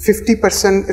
50%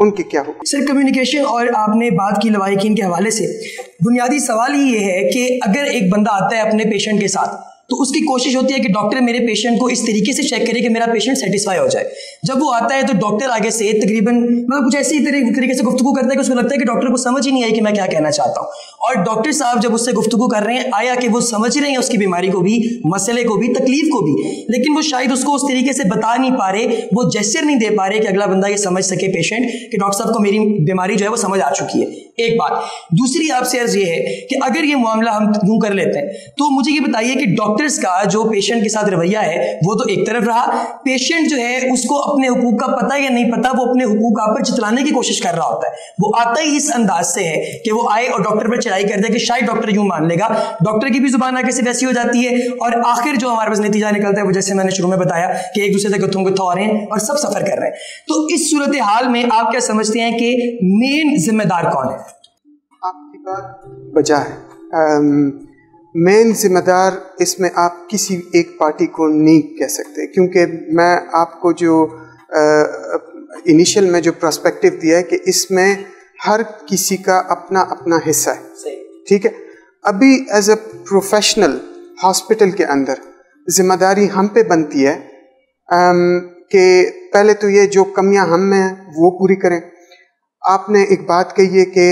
ان کے کیا ہو؟ سر کمیونیکیشن، اور آپ نے بات کی لواحقین کے حوالے سے، بنیادی سوال ہی یہ ہے کہ اگر ایک بندہ آتا ہے اپنے پیشنٹ کے ساتھ تو اس کی کوشش ہوتی ہے کہ ڈاکٹر میرے پیشنٹ کو اس طریقے سے چیک کرے کہ میرا پیشنٹ سیٹسفائی ہو جائے. جب وہ آتا ہے تو ڈاکٹر آگے سے تقریباً کچھ ایسی طریقے سے گفتگو کرتا ہے کہ اس کو لگتا ہے کہ ڈاکٹر کو سمجھ ہی نہیں آئی کہ میں کیا کہنا چاہتا ہوں. اور ڈاکٹر صاحب جب اس سے گفتگو کر رہے ہیں، آیا کہ وہ سمجھ رہے ہیں اس کی بیماری کو بھی، مسئلے کو بھی، تکلیف کو بھی، لیکن وہ شاید اس کو اس طریقے سے بتا نہیں پا رہے، وہ جیسچر نہیں دے پا رہے کہ اگلا بندہ یہ سمجھ سکے پیشنٹ کہ ڈاکٹر صاحب کو میری بیماری جو ہے وہ سمجھ آ چکی ہے. ایک بات. دوسری آپ سے عرض یہ ہے کہ اگر یہ معاملہ ہم یوں کر لیتے ہیں تو مجھے یہ بتائیے کہ ڈاکٹرز کا جو پیشنٹ کے ساتھ رویہ ہے وہ تو ایک طرف رہا، پیشنٹ جو ہے اس کو اپنے حقوق کا پتہ یا نہیں پتہ، وہ اپنے حقوق آپ پر چتلانے کی کوشش کر رہا ہوتا ہے. وہ آتا ہی اس انداز سے ہے کہ وہ آئے اور ڈاکٹر پر چڑھائی کر دے کہ شاید ڈاکٹر یوں مان لے گا. ڈاکٹر کی بھی زبان آگے سے ویسی ہو جاتی ہے، اور آخر جو ہمارے پاس نتیجہ نکلتا ہے وہ جیسے میں نے شروع میں بتایا کہ ایک دوسرے سے گتھوں گتھا ہو رہے ہیں اور سب سفر کر رہے ہیں. تو اس صورتحال میں آپ کیا سمجھتے ہیں کہ مین ذمہ دار کون ہے؟ آپ کی بات بجا ہے. مین ذمہ دار اس میں آپ کسی ایک پارٹی کو نہیں کہہ سکتے، کیونکہ میں آپ کو جو انیشل میں جو پرسپیکٹو دیا ہے کہ اس میں ہر کسی کا اپنا اپنا حصہ ہے. ٹھیک ہے. ابھی ایز اے پروفیشنل ہاسپٹل کے اندر ذمہ داری ہم پہ بنتی ہے کہ پہلے تو یہ جو کمیاں ہم میں ہیں وہ پوری کریں. آپ نے ایک بات کہی ہے کہ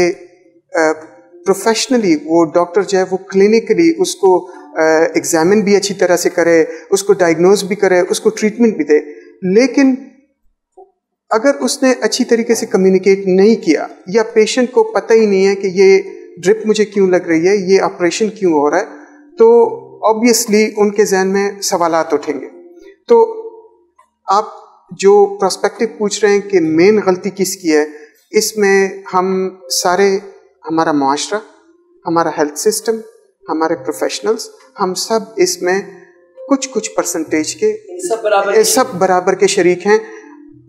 پروفیشنلی وہ ڈاکٹر جو ہے وہ کلینکلی اس کو ایگزامن بھی اچھی طرح سے کرے، اس کو ڈائگنوز بھی کرے، اس کو ٹریٹمنٹ بھی دے. لیکن اگر اس نے اچھی طریقے سے کمیونیکیٹ نہیں کیا، یا پیشنٹ کو پتہ ہی نہیں ہے کہ یہ ڈرپ مجھے کیوں لگ رہی ہے، یہ آپریشن کیوں ہو رہا ہے، تو آبویسلی ان کے ذہن میں سوالات اٹھیں گے. تو آپ جو پرسپیکٹو پوچھ رہے ہیں کہ مین غلطی کس کی ہے، اس میں ہم سارے، ہمارا معاشرہ، ہمارا ہیلتھ سسٹم، ہمارے پروفیشنلز، ہم سب اس میں کچھ پرسنٹیج کے سب برابر کے شریک ہیں.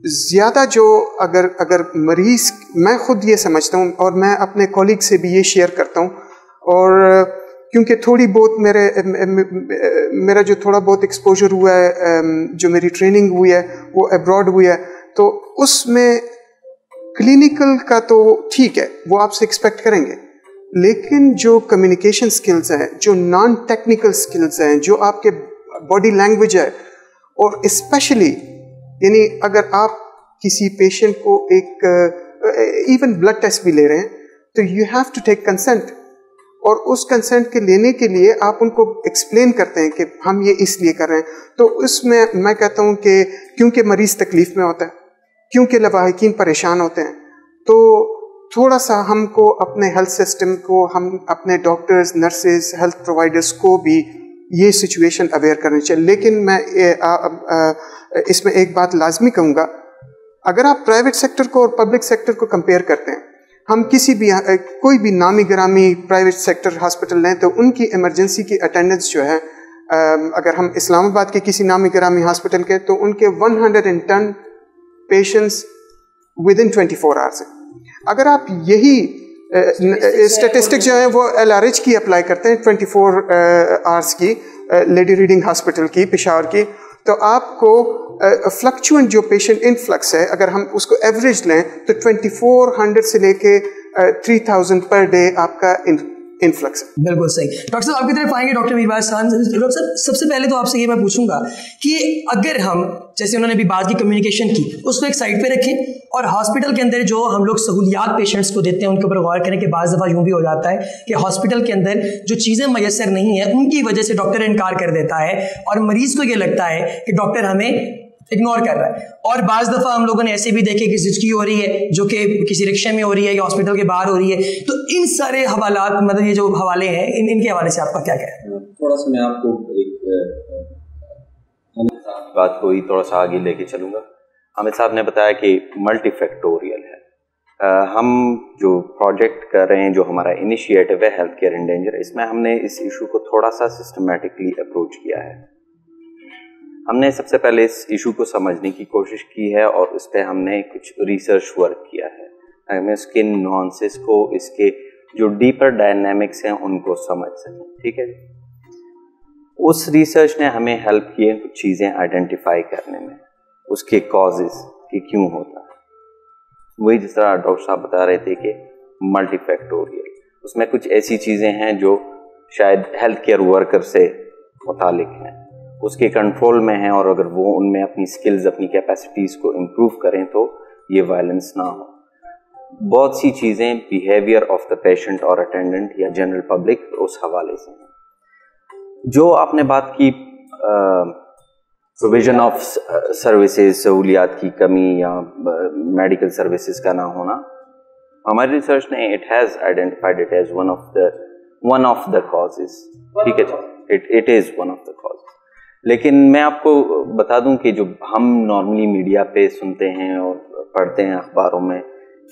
زیادہ جو اگر مریض، میں خود یہ سمجھتا ہوں اور میں اپنے کولیگ سے بھی یہ شیئر کرتا ہوں، اور کیونکہ تھوڑی بہت میرا جو تھوڑا بہت ایکسپوجر ہوا ہے، جو میری ٹریننگ ہوئی ہے وہ ایبراڈ ہوئی ہے، تو اس میں کلینکل کا تو ٹھیک ہے، وہ آپ سے ایکسپیکٹ کریں گے، لیکن جو کمیونیکیشن سکلز ہیں، جو نان ٹیکنیکل سکلز ہیں، جو آپ کے باڈی لینگویج ہے، اور اسپیشلی یعنی اگر آپ کسی پیشنٹ کو ایک ایون بلڈ ٹیسٹ بھی لے رہے ہیں تو you have to take consent, اور اس کنسنٹ کے لینے کے لیے آپ ان کو ایکسپلین کرتے ہیں کہ ہم یہ اس لیے کر رہے ہیں. تو اس میں کہتا ہوں کہ کیونکہ مریض تکلیف میں ہوتا ہے، کیونکہ لواحقین پریشان ہوتے ہیں، تو تھوڑا سا ہم کو اپنے ہیلتھ سسٹم کو، ہم اپنے ڈاکٹرز، نرسز، ہیلتھ پرووائڈرز کو بھی یہ سچویشن اویئر کرنی چاہیے. لیکن میں اس میں ایک بات لازمی کہوں گا، اگر آپ پرائیویٹ سیکٹر کو اور پبلک سیکٹر کو کمپیئر کرتے ہیں، ہم کسی بھی کوئی بھی نامی گرامی پرائیویٹ سیکٹر ہاسپٹل لیں تو ان کی ایمرجنسی کی اٹینڈنس جو ہے، اگر ہم اسلام آباد کے کسی نامی گرامی ہاسپٹل کے، تو ان کے 110 پیشنٹس ود ان 24 آورس ہیں. اگر آپ یہی اسٹیٹسٹک جو ہیں وہ LRH کی اپلائی کرتے ہیں 24 آورس کی، لیڈی ریڈنگ ہاسپٹل کی پشاور کی، تو آپ کو فلکچوئنٹ جو پیشنٹ انفلکس ہے، اگر ہم اس کو ایوریج لیں تو 2400 سے لے کے 3000 پر ڈے آپ کا انفلکس ہے. بالکل صحیح. ڈاکٹر صاحب آپ کی طرف آئیں گے ڈاکٹر میرواز خان. ڈاکٹر صاحب سب سے پہلے تو آپ سے یہ میں پوچھوں گا کہ اگر ہم، جیسے انہوں نے ابھی بات کی کمیونیکیشن کی، اس کو ایک سائڈ پہ رکھیں اور ہاسپٹل کے اندر جو ہم لوگ سہولیات پیشنٹس کو دیتے ہیں ان کے اوپر غور کریں کہ بعض دفعہ یوں بھی ہو جاتا ہے کہ ہاسپٹل کے اندر جو چیزیں میسر نہیں ہیں ان کی وجہ سے ڈاکٹر انکار کر دیتا ہے اور مریض کو یہ لگتا ہے کہ ڈاکٹر ہمیں اگنور کر رہا ہے. اور بعض دفعہ ہم لوگوں نے ایسے بھی دیکھے کہ زچگی ہو رہی ہے جو کہ کسی رکشے میں ہو رہی ہے یا ہاسپٹل کے باہر ہو رہی ہے. تو ان سارے حوالات، مطلب یہ جو حوالے ہیں، ان کے حوالے سے آپ کا کیا کہنا ہے؟ تھوڑا سا میں آپ کو ایک بات کو ہی تھوڑا سا آگے لے کے چلوں گا. حامد صاحب نے بتایا کہ ملٹی فیکٹوریل ہے. ہم جو پروجیکٹ کر رہے ہیں، جو ہمارا انیشیٹو ہے ہیلتھ کیئر ان ڈینجر، اس میں ہم نے اس ایشو کو تھوڑا سا سسٹمیٹکلی اپروچ کیا ہے. ہم نے سب سے پہلے اس ایشو کو سمجھنے کی کوشش کی ہے اور اس پہ ہم نے کچھ ریسرچ ورک کیا ہے. ہمیں اس کے نوانسز کو، اس کے جو ڈیپر ڈائنامکس ہیں ان کو سمجھ سکیں. ٹھیک ہے. اس ریسرچ نے ہمیں ہیلپ کی ہے کچھ چیزیں آئیڈینٹیفائی کرنے میں، اس کے کازز کہ کیوں ہوتا ہے. وہی جس طرح ڈاکٹر صاحب بتا رہے تھے کہ ملٹی فیکٹوریل، اس میں کچھ ایسی چیزیں ہیں جو شاید ہیلتھ کیئر ورکر سے متعلق ہیں، اس کے کنٹرول میں ہیں، اور اگر وہ ان میں اپنی سکلز اپنی کیپیسٹیز کو امپروو کریں تو یہ وائلنس نہ ہو. بہت سی چیزیں بیہیویئر آف دا پیشنٹ اور اٹینڈنٹ یا جنرل پبلک اس حوالے سے ہیں. جو آپ نے بات کی پروویژن آف سروسز، سہولیات کی کمی یا میڈیکل سروسز کا نہ ہونا، ہماری ریسرچ نے it has identified it as one of the causes. ٹھیک ہے جی، it is one of the causes. لیکن میں آپ کو بتا دوں کہ جو ہم نارملی میڈیا پہ سنتے ہیں اور پڑھتے ہیں اخباروں میں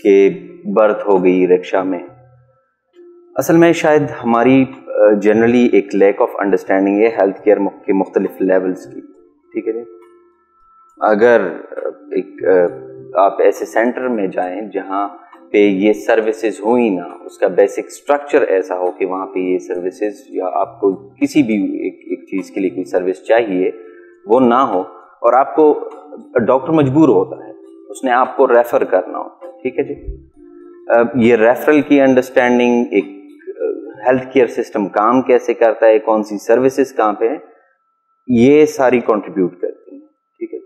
کہ برتھ ہو گئی رکشا میں، اصل میں شاید ہماری جنرلی ایک لیک آف انڈرسٹینڈنگ ہے ہیلتھ کیئر کے مختلف لیولز کی. ٹھیک ہے جی، اگر ایک آپ ایسے سینٹر میں جائیں جہاں پہ یہ سروسز ہوئی نہ، اس کا بیسک سٹرکچر ایسا ہو کہ وہاں پہ یہ سروسز یا آپ کو کسی بھی ایک چیز کے لیے کوئی سروس چاہیے وہ نہ ہو، اور آپ کو ڈاکٹر مجبور ہوتا ہے، اس نے آپ کو ریفر کرنا ہوتا ہے. ٹھیک ہے جی، یہ ریفرل کی انڈرسٹینڈنگ، ایک ہیلتھ کیئر سسٹم کام کیسے کرتا ہے، کون سی سروسز کہاں پہ ہیں، یہ ساری کنٹریبیوٹ کرتی ہیں. ٹھیک ہے،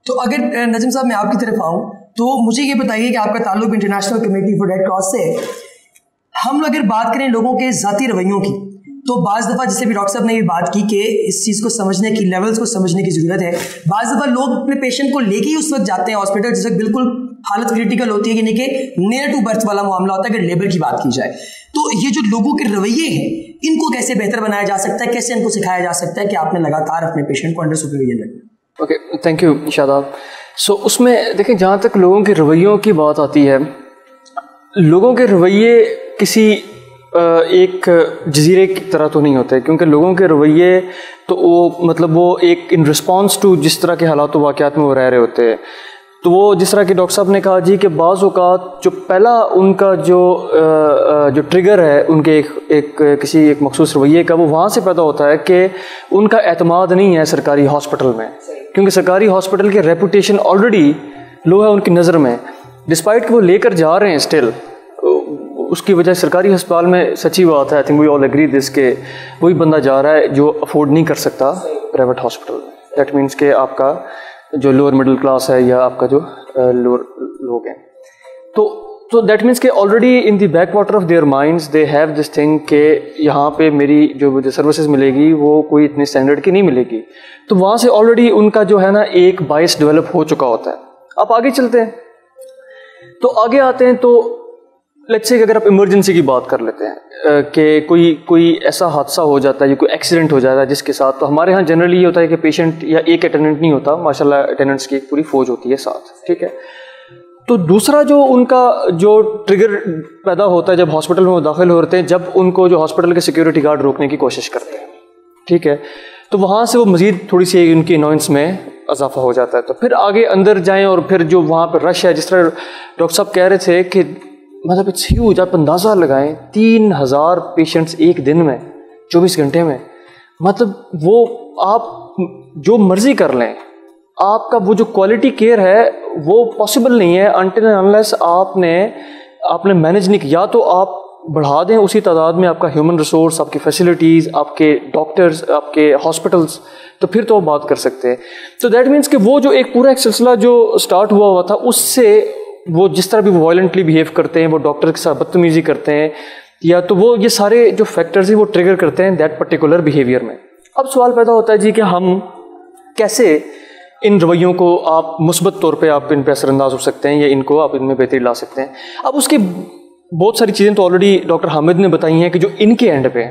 تو اگر نجم صاحب میں آپ کی طرف آؤں تو مجھے یہ بتائیے کہ آپ کا تعلق international committee for red cross سے، ہم اگر بات کریں لوگوں کے ذاتی رویوں کی، تو بعض دفعہ جیسے بھی ڈاکٹر صاحب نے یہ بات کی کہ اس چیز کو سمجھنے کی، لیولز کو سمجھنے کی ضرورت ہے. بعض دفعہ لوگ اپنے پیشنٹ کو لے کے ہی اس وقت جاتے ہیں ہاسپٹل جس وقت بالکل حالت کریٹیکل ہوتی ہے، یعنی کہ نیئر ٹو برتھ والا معاملہ ہوتا ہے اگر لیبر کی بات کی جائے. تو یہ جو لوگوں کے رویے ہیں ان کو کیسے بہتر بنایا جا سکتا ہے، کیسے ان کو سکھایا جا سکتا ہے کہ آپ نے لگاتار اپنے پیشنٹ کو انڈر سپرویژن رکھنا؟ اوکے، تھینک یو شاداب. سو اس میں دیکھیں، جہاں تک لوگوں کے رویوں کی بات آتی ہے، لوگوں کے رویے کسی ایک جزیرے کی طرح تو نہیں ہوتے، کیونکہ لوگوں کے رویے تو وہ ایک ان رسپانس ٹو جس طرح کے حالات و واقعات میں وہ رہ رہے ہوتے ہیں. تو وہ جس طرح کہ ڈاکٹر صاحب نے کہا جی کہ بعض اوقات جو پہلا ان کا جو ٹریگر ہے ان کے کسی ایک مخصوص رویے کا، وہ وہاں سے پیدا ہوتا ہے کہ ان کا اعتماد نہیں ہے سرکاری ہاسپٹل میں، کیونکہ سرکاری ہاسپٹل کی ریپوٹیشن آلریڈی لو ہے ان کی نظر میں، ڈسپائٹ کہ وہ لے کر جا رہے ہیں اسٹل. اس کی وجہ سرکاری ہسپتال میں سچی بات ہے، I think we all agri دس، کہ وہی بندہ جا رہا ہے جو افورڈ نہیں کر سکتا پرائیویٹ ہاسپٹل. دیٹ مینس کہ آپ کا جو لوور مڈل کلاس ہے یا آپ کا جو لوور لوگ ہیں، تو دیٹ مینس کہ already in the back water of their minds they have this thing کہ یہاں پہ میری جو مجھے سروسز ملے گی وہ کوئی اتنے اسٹینڈرڈ کی نہیں ملے گی. تو وہاں سے آلریڈی ان کا جو ہے نا ایک بائس ڈیولپ ہو چکا ہوتا ہے. اب آگے چلتے ہیں، تو آگے آتے ہیں تو لیٹس سے اگر آپ ایمرجنسی کی بات کر لیتے ہیں کہ کوئی ایسا حادثہ ہو جاتا ہے یا کوئی ایکسیڈنٹ ہو جاتا ہے جس کے ساتھ، تو ہمارے ہاں جنرلی یہ ہوتا ہے کہ پیشنٹ یا ایک اٹینڈنٹ نہیں ہوتا، ماشاءاللہ اٹینڈنٹس کی ایک پوری فوج ہوتی ہے ساتھ. ٹھیک ہے، تو دوسرا جو ان کا جو ٹریگر پیدا ہوتا ہے جب ہاسپٹل میں وہ داخل ہوتے ہیں، جب ان کو جو ہاسپٹل کے سیکورٹی گارڈ روکنے کی کوشش کرتے ہیں. ٹھیک ہے، تو وہاں سے وہ مزید تھوڑی سی ان کی انوائنس میں اضافہ ہو جاتا ہے. تو پھر آگے اندر جائیں اور پھر جو وہاں پہ رش ہے، جس طرح ڈاکٹر صاحب کہہ رہے تھے کہ مطلب اٹس ہیوج. آپ اندازہ لگائیں 3000 پیشنٹس ایک دن میں 24 گھنٹے میں، مطلب وہ آپ جو مرضی کر لیں، آپ کا وہ جو کوالٹی کیئر ہے وہ پاسبل نہیں ہے انٹل اینڈ انلیس آپ نے مینیج نہیں کیا. یا تو آپ بڑھا دیں اسی تعداد میں آپ کا ہیومن ریسورس، آپ کی فیسلٹیز، آپ کے ڈاکٹرز، آپ کے ہاسپٹلس، تو پھر تو آپ بات کر سکتے ہیں. تو دیٹ مینس کہ وہ جو ایک پورا ایک سلسلہ جو اسٹارٹ ہوا تھا، اس سے وہ جس طرح بھی وہ وائلنٹلی بیہیو کرتے ہیں، وہ ڈاکٹر کے ساتھ بدتمیزی کرتے ہیں، یا تو وہ یہ سارے جو فیکٹرز ہیں وہ ٹریگر کرتے ہیں دیٹ پرٹیکولر بیہیویئر میں. اب سوال پیدا ہوتا ہے جی کہ ہم کیسے ان رویوں کو آپ مثبت طور پہ آپ ان پہ اثر انداز ہو سکتے ہیں یا ان کو آپ ان میں بہتری لا سکتے ہیں. اب اس کی بہت ساری چیزیں تو آلریڈی ڈاکٹر حامد نے بتائی ہیں کہ جو ان کے اینڈ پہ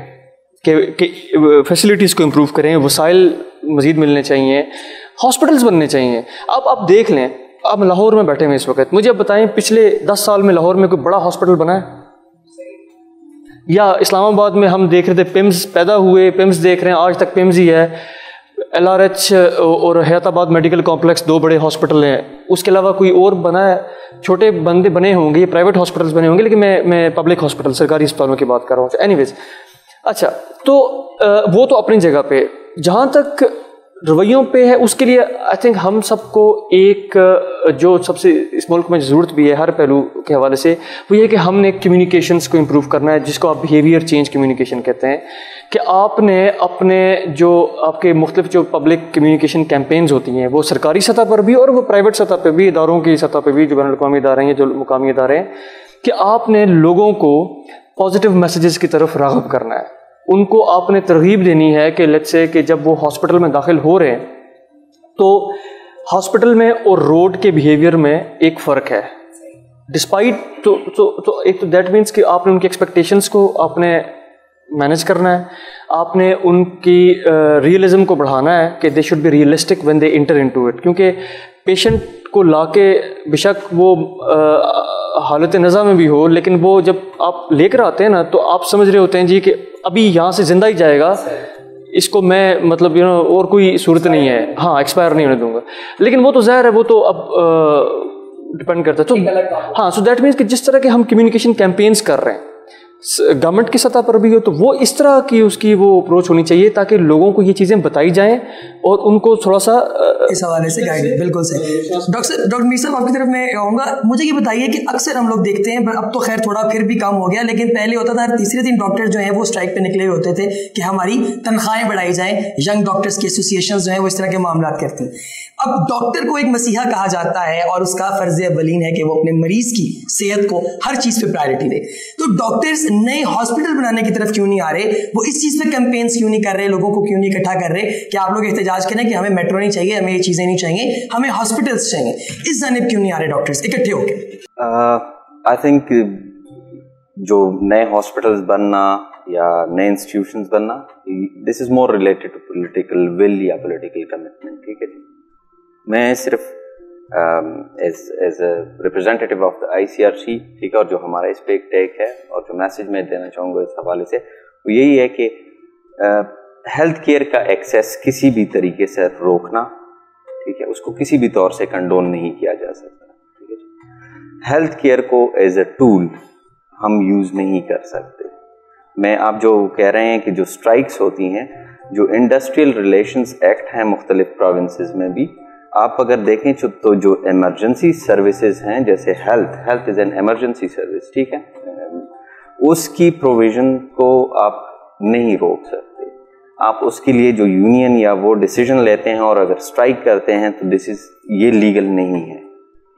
کہ فیسلٹیز کو امپروو کریں، وسائل مزید ملنے چاہیے، ہاسپٹلس بننے چاہیے. اب آپ دیکھ لیں، آپ لاہور میں بیٹھے ہوئے اس وقت، مجھے اب بتائیں پچھلے 10 سال میں لاہور میں کوئی بڑا ہاسپٹل بنا ہے؟ یا اسلام آباد میں ہم دیکھ رہے تھے پمز پیدا ہوئے، پمز دیکھ رہے ہیں آج تک پمز ہی ہے. LRH اور حیات آباد میڈیکل کمپلیکس 2 بڑے ہاسپٹل ہیں، اس کے علاوہ کوئی اور بنا ہے؟ چھوٹے بنے ہوں گے، یہ پرائیویٹ ہاسپٹلس بنے ہوں گے، لیکن میں پبلک ہاسپٹل سرکاری اسپتالوں کی بات کر رہا ہوں. اینی ویز، اچھا، تو وہ تو اپنی جگہ پہ. جہاں تک رویوں پہ ہے. اس کے لیے آئی تھنک ہم سب کو ایک جو سب سے اس ملک میں ضرورت بھی ہے ہر پہلو کے حوالے سے, وہ یہ کہ ہم نے کمیونیکیشنس کو امپروو کرنا ہے, جس کو آپ بیہیویئر چینج کمیونیکیشن کہتے ہیں, کہ آپ نے اپنے جو آپ کے مختلف جو پبلک کمیونیکیشن کیمپینز ہوتی ہیں وہ سرکاری سطح پر بھی اور وہ پرائیویٹ سطح پہ بھی, اداروں کی سطح پہ بھی, جو بین الاقوامی ادارے ہیں, جو مقامی ادارے ہیں, کہ آپ نے لوگوں کو پازیٹیو میسیجز کی طرف راغب کرنا ہے. ان کو آپ نے ترغیب دینی ہے کہ لیٹس سے کہ جب وہ ہاسپٹل میں داخل ہو رہے ہیں تو ہاسپٹل میں اور روڈ کے بیہیویئر میں ایک فرق ہے. ڈسپائٹ تو ایک تو دیٹ مینس کہ آپ نے ان کی ایکسپیکٹیشنس کو آپ نے مینیج کرنا ہے, آپ نے ان کی ریئلزم کو بڑھانا ہے کہ they should be realistic when they enter into it. کیونکہ پیشنٹ کو لا کے بے شک وہ حالت نزا میں بھی ہو, لیکن وہ جب آپ لے کر آتے ہیں نا تو آپ سمجھ رہے ہوتے ہیں جی کہ ابھی یہاں سے زندہ ہی جائے گا, اس کو میں مطلب اور کوئی صورت نہیں ہے, ہاں ایکسپائر نہیں ہونے دوں گا. لیکن وہ تو ظاہر ہے, وہ تو اب ڈپینڈ کرتا ہے. تو ہاں, سو دیٹ مینس کہ جس طرح کے ہم کمیونیکیشن کیمپینز کر رہے ہیں گورنمنٹ کی سطح پر بھی ہو, تو وہ اس طرح کی اس کی وہ اپروچ ہونی چاہیے تاکہ لوگوں کو یہ چیزیں بتائی جائیں اور ان کو تھوڑا سا اس حوالے سے گائیڈ. بالکل صحیح. ڈاکٹر میر صاحب آپ کی طرف میں آؤں گا. مجھے یہ بتائیے کہ اکثر ہم لوگ دیکھتے ہیں, اب تو خیر تھوڑا پھر بھی کم ہو گیا, لیکن پہلے ہوتا تھا تیسرے دن ڈاکٹر جو ہیں وہ اسٹرائک پہ نکلے ہوئے ہوتے تھے کہ ہماری تنخواہیں بڑھائی جائیں. ینگ ڈاکٹرس کی ایسوسیشنز جو ہیں وہ اس طرح کے معاملات کرتی ہیں. اب ڈاکٹر کو ایک مسیحا کہا جاتا ہے اور اس کا فرض اولین ہے کہ وہ اپنے مریض کی صحت کو ہر چیز پہ پرائرٹی دے. تو ڈاکٹرز نئے ہاسپٹل بنانے کی طرف کیوں نہیں آ رہے, وہ اس چیز پہ کیمپینز کیوں نہیں کر رہے, لوگوں کو کیوں نہیں اکٹھا کر رہے کہ آپ لوگ احتجاج کریں کہ ہمیں میٹرو نہیں چاہیے, ہمیں یہ چیزیں نہیں چاہیے, ہمیں ہاسپٹلس چاہیے. اس جانب کیوں نہیں آ رہے ڈاکٹرز اکٹھے ہو کے؟ آئی تھنک جو نئے ہاسپٹلس بننا یا نئے انسٹیٹیوشنز بننا, this is more related to political will یا پولیٹیکل کمٹمنٹ. ٹھیک ہے جی, میں صرف as a representative of the ICRC, ٹھیک ہے, اور جو ہمارا اس پہ ایک ٹیک ہے اور جو میسج میں دینا چاہوں گا اس حوالے سے وہ یہی ہے کہ ہیلتھ کیئر کا ایکسیس کسی بھی طریقے سے روکنا, ٹھیک ہے, اس کو کسی بھی طور سے کنڈون نہیں کیا جا سکتا. ٹھیک ہے جی, ہیلتھ کیئر کو ایز اے ٹول ہم یوز نہیں کر سکتے. میں آپ جو کہہ رہے ہیں کہ جو اسٹرائکس ہوتی ہیں, جو انڈسٹریل ریلیشنز ایکٹ ہیں مختلف پروونسز میں بھی, آپ اگر دیکھیں تو جو ایمرجنسی سروسز ہیں جیسے health is an emergency service, ٹھیک ہے, اس کی پروویژن کو آپ نہیں روک سکتے. آپ اس کے لیے جو یونین یا وہ ڈیسیژن لیتے ہیں اور اگر اسٹرائک کرتے ہیں تو یہ لیگل نہیں ہے.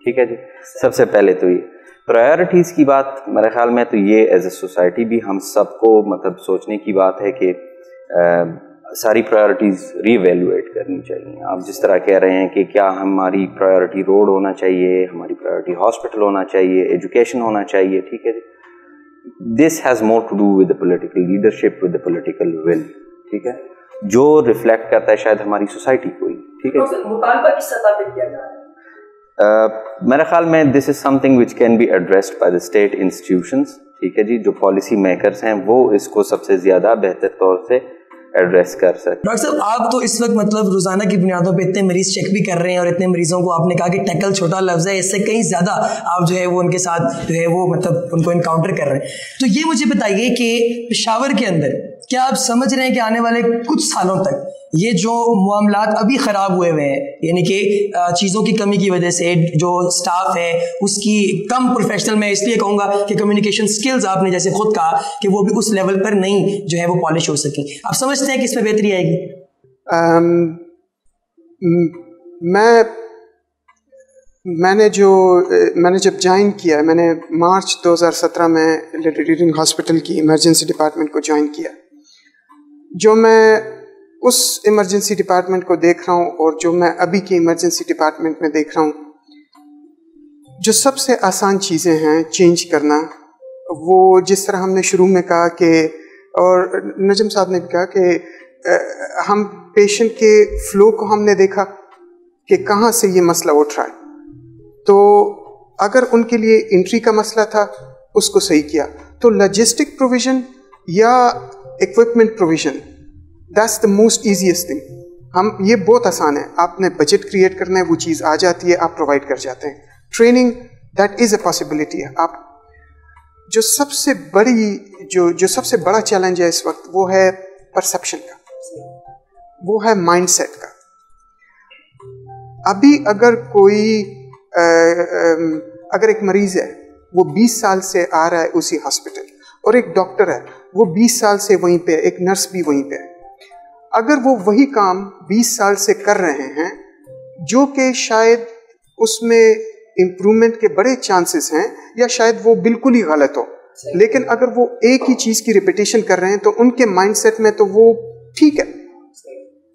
ٹھیک ہے جی, سب سے پہلے تو یہ پرائیورٹیز کی بات میرے خیال میں تو یہ ایز اے سوسائٹی بھی ہم سب کو مطلب سوچنے کی بات ہے کہ ساری پرائیورٹیز ری ایویلویٹ کرنی چاہیے. آپ جس طرح کہہ رہے ہیں کہ کیا ہماری پرائیورٹی روڈ ہونا چاہیے, ہماری پرائیورٹی ہاسپٹل ہونا چاہیے, ایجوکیشن ہونا چاہیے, ٹھیک ہے جی, this has more to do with the political leadership, with the political will, ٹھیک ہے, جو ریفلیکٹ کرتا ہے شاید ہماری سوسائٹی کو ہی. ٹھیک ہے, مطالبہ کس سطح پہ کیا جا رہا ہے؟ میرے خیال میں this is something which can be addressed by the state institutions. ٹھیک ہے جی, جو پالیسی میکرز ہیں وہ اس کو سب سے زیادہ بہتر طور سے ایڈریس کر سکتے. ڈاکٹر صاحب آپ تو اس وقت مطلب روزانہ کی بنیادوں پہ اتنے مریض چیک بھی کر رہے ہیں اور اتنے مریضوں کو آپ نے کہا کہ ٹیکل چھوٹا لفظ ہے, اس سے کہیں زیادہ آپ جو ہے وہ ان کے ساتھ جو ہے وہ مطلب ان کو انکاؤنٹر کر رہے ہیں. تو یہ مجھے بتائیے کہ پشاور کے اندر کیا آپ سمجھ رہے ہیں کہ آنے والے کچھ سالوں تک یہ جو معاملات ابھی خراب ہوئے ہوئے ہیں, یعنی کہ چیزوں کی کمی کی وجہ سے جو اسٹاف ہے اس کی کم پروفیشنل, میں اس لیے کہوں گا کہ کمیونیکیشن سکلز آپ نے جیسے خود کہا کہ وہ بھی اس لیول پر نہیں جو ہے وہ پالش ہو سکیں, آپ سمجھتے ہیں کہ اس میں بہتری آئے گی؟ میں نے جب جوائن کیا, میں نے مارچ 2017 میں لیڈی ریڈنگ ہاسپٹل کی ایمرجنسی ڈپارٹمنٹ کو جوائن کیا. جو میں اس ایمرجنسی ڈپارٹمنٹ کو دیکھ رہا ہوں اور جو میں ابھی کی ایمرجنسی ڈپارٹمنٹ میں دیکھ رہا ہوں, جو سب سے آسان چیزیں ہیں چینج کرنا, وہ جس طرح ہم نے شروع میں کہا کہ, اور نجم صاحب نے بھی کہا کہ ہم پیشنٹ کے فلو کو ہم نے دیکھا کہ کہاں سے یہ مسئلہ اٹھ رہا ہے, تو اگر ان کے لیے انٹری کا مسئلہ تھا اس کو صحیح کیا, تو لاجسٹک پروویژن یا equipment provision, that's the most easiest thing. ہم یہ بہت آسان ہے, آپ نے بجٹ کریٹ کرنا ہے, وہ چیز آ جاتی ہے, آپ پرووائڈ کر جاتے ہیں. Training, that is a possibility ہے. آپ جو سب سے سب سے بڑا چیلنج ہے اس وقت وہ ہے پرسیپشن کا, وہ ہے مائنڈ سیٹ کا. ابھی اگر کوئی اگر ایک مریض ہے وہ 20 سال سے آ رہا ہے اسی ہاسپٹل، اور ایک ڈاکٹر ہے وہ 20 سال سے وہیں پہ، ایک نرس بھی وہیں پہ ہے، اگر وہ وہی کام 20 سال سے کر رہے ہیں جو کہ شاید اس میں امپرومنٹ کے بڑے چانسز ہیں، یا شاید وہ بالکل ہی غلط ہو، لیکن اگر وہ ایک ہی چیز کی ریپیٹیشن کر رہے ہیں تو ان کے مائنڈ سیٹ میں تو وہ ٹھیک ہے،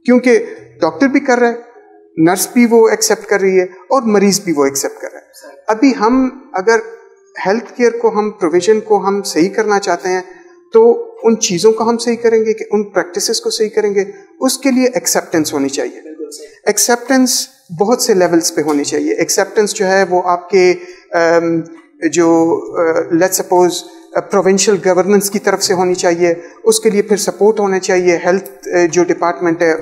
کیونکہ ڈاکٹر بھی کر رہا ہے، نرس بھی وہ ایکسیپٹ کر رہی ہے، اور مریض بھی وہ ایکسیپٹ کر رہا ہے۔ ابھی ہم اگر ہیلتھ کیئر کو، ہم پروویژن کو ہم صحیح کرنا چاہتے ہیں تو ان چیزوں کو ہم صحیح کریں گے کہ ان پریکٹسز کو صحیح کریں گے، اس کے لیے ایکسیپٹنس ہونی چاہیے۔ ایکسیپٹنس بہت سے لیولز پہ ہونی چاہیے۔ ایکسیپٹنس جو ہے وہ آپ کے جو لیٹ سپوز پروونشل گورننس کی طرف سے ہونی چاہیے، اس کے لیے پھر سپورٹ ہونا چاہیے ہیلتھ جو ڈپارٹمنٹ ہے،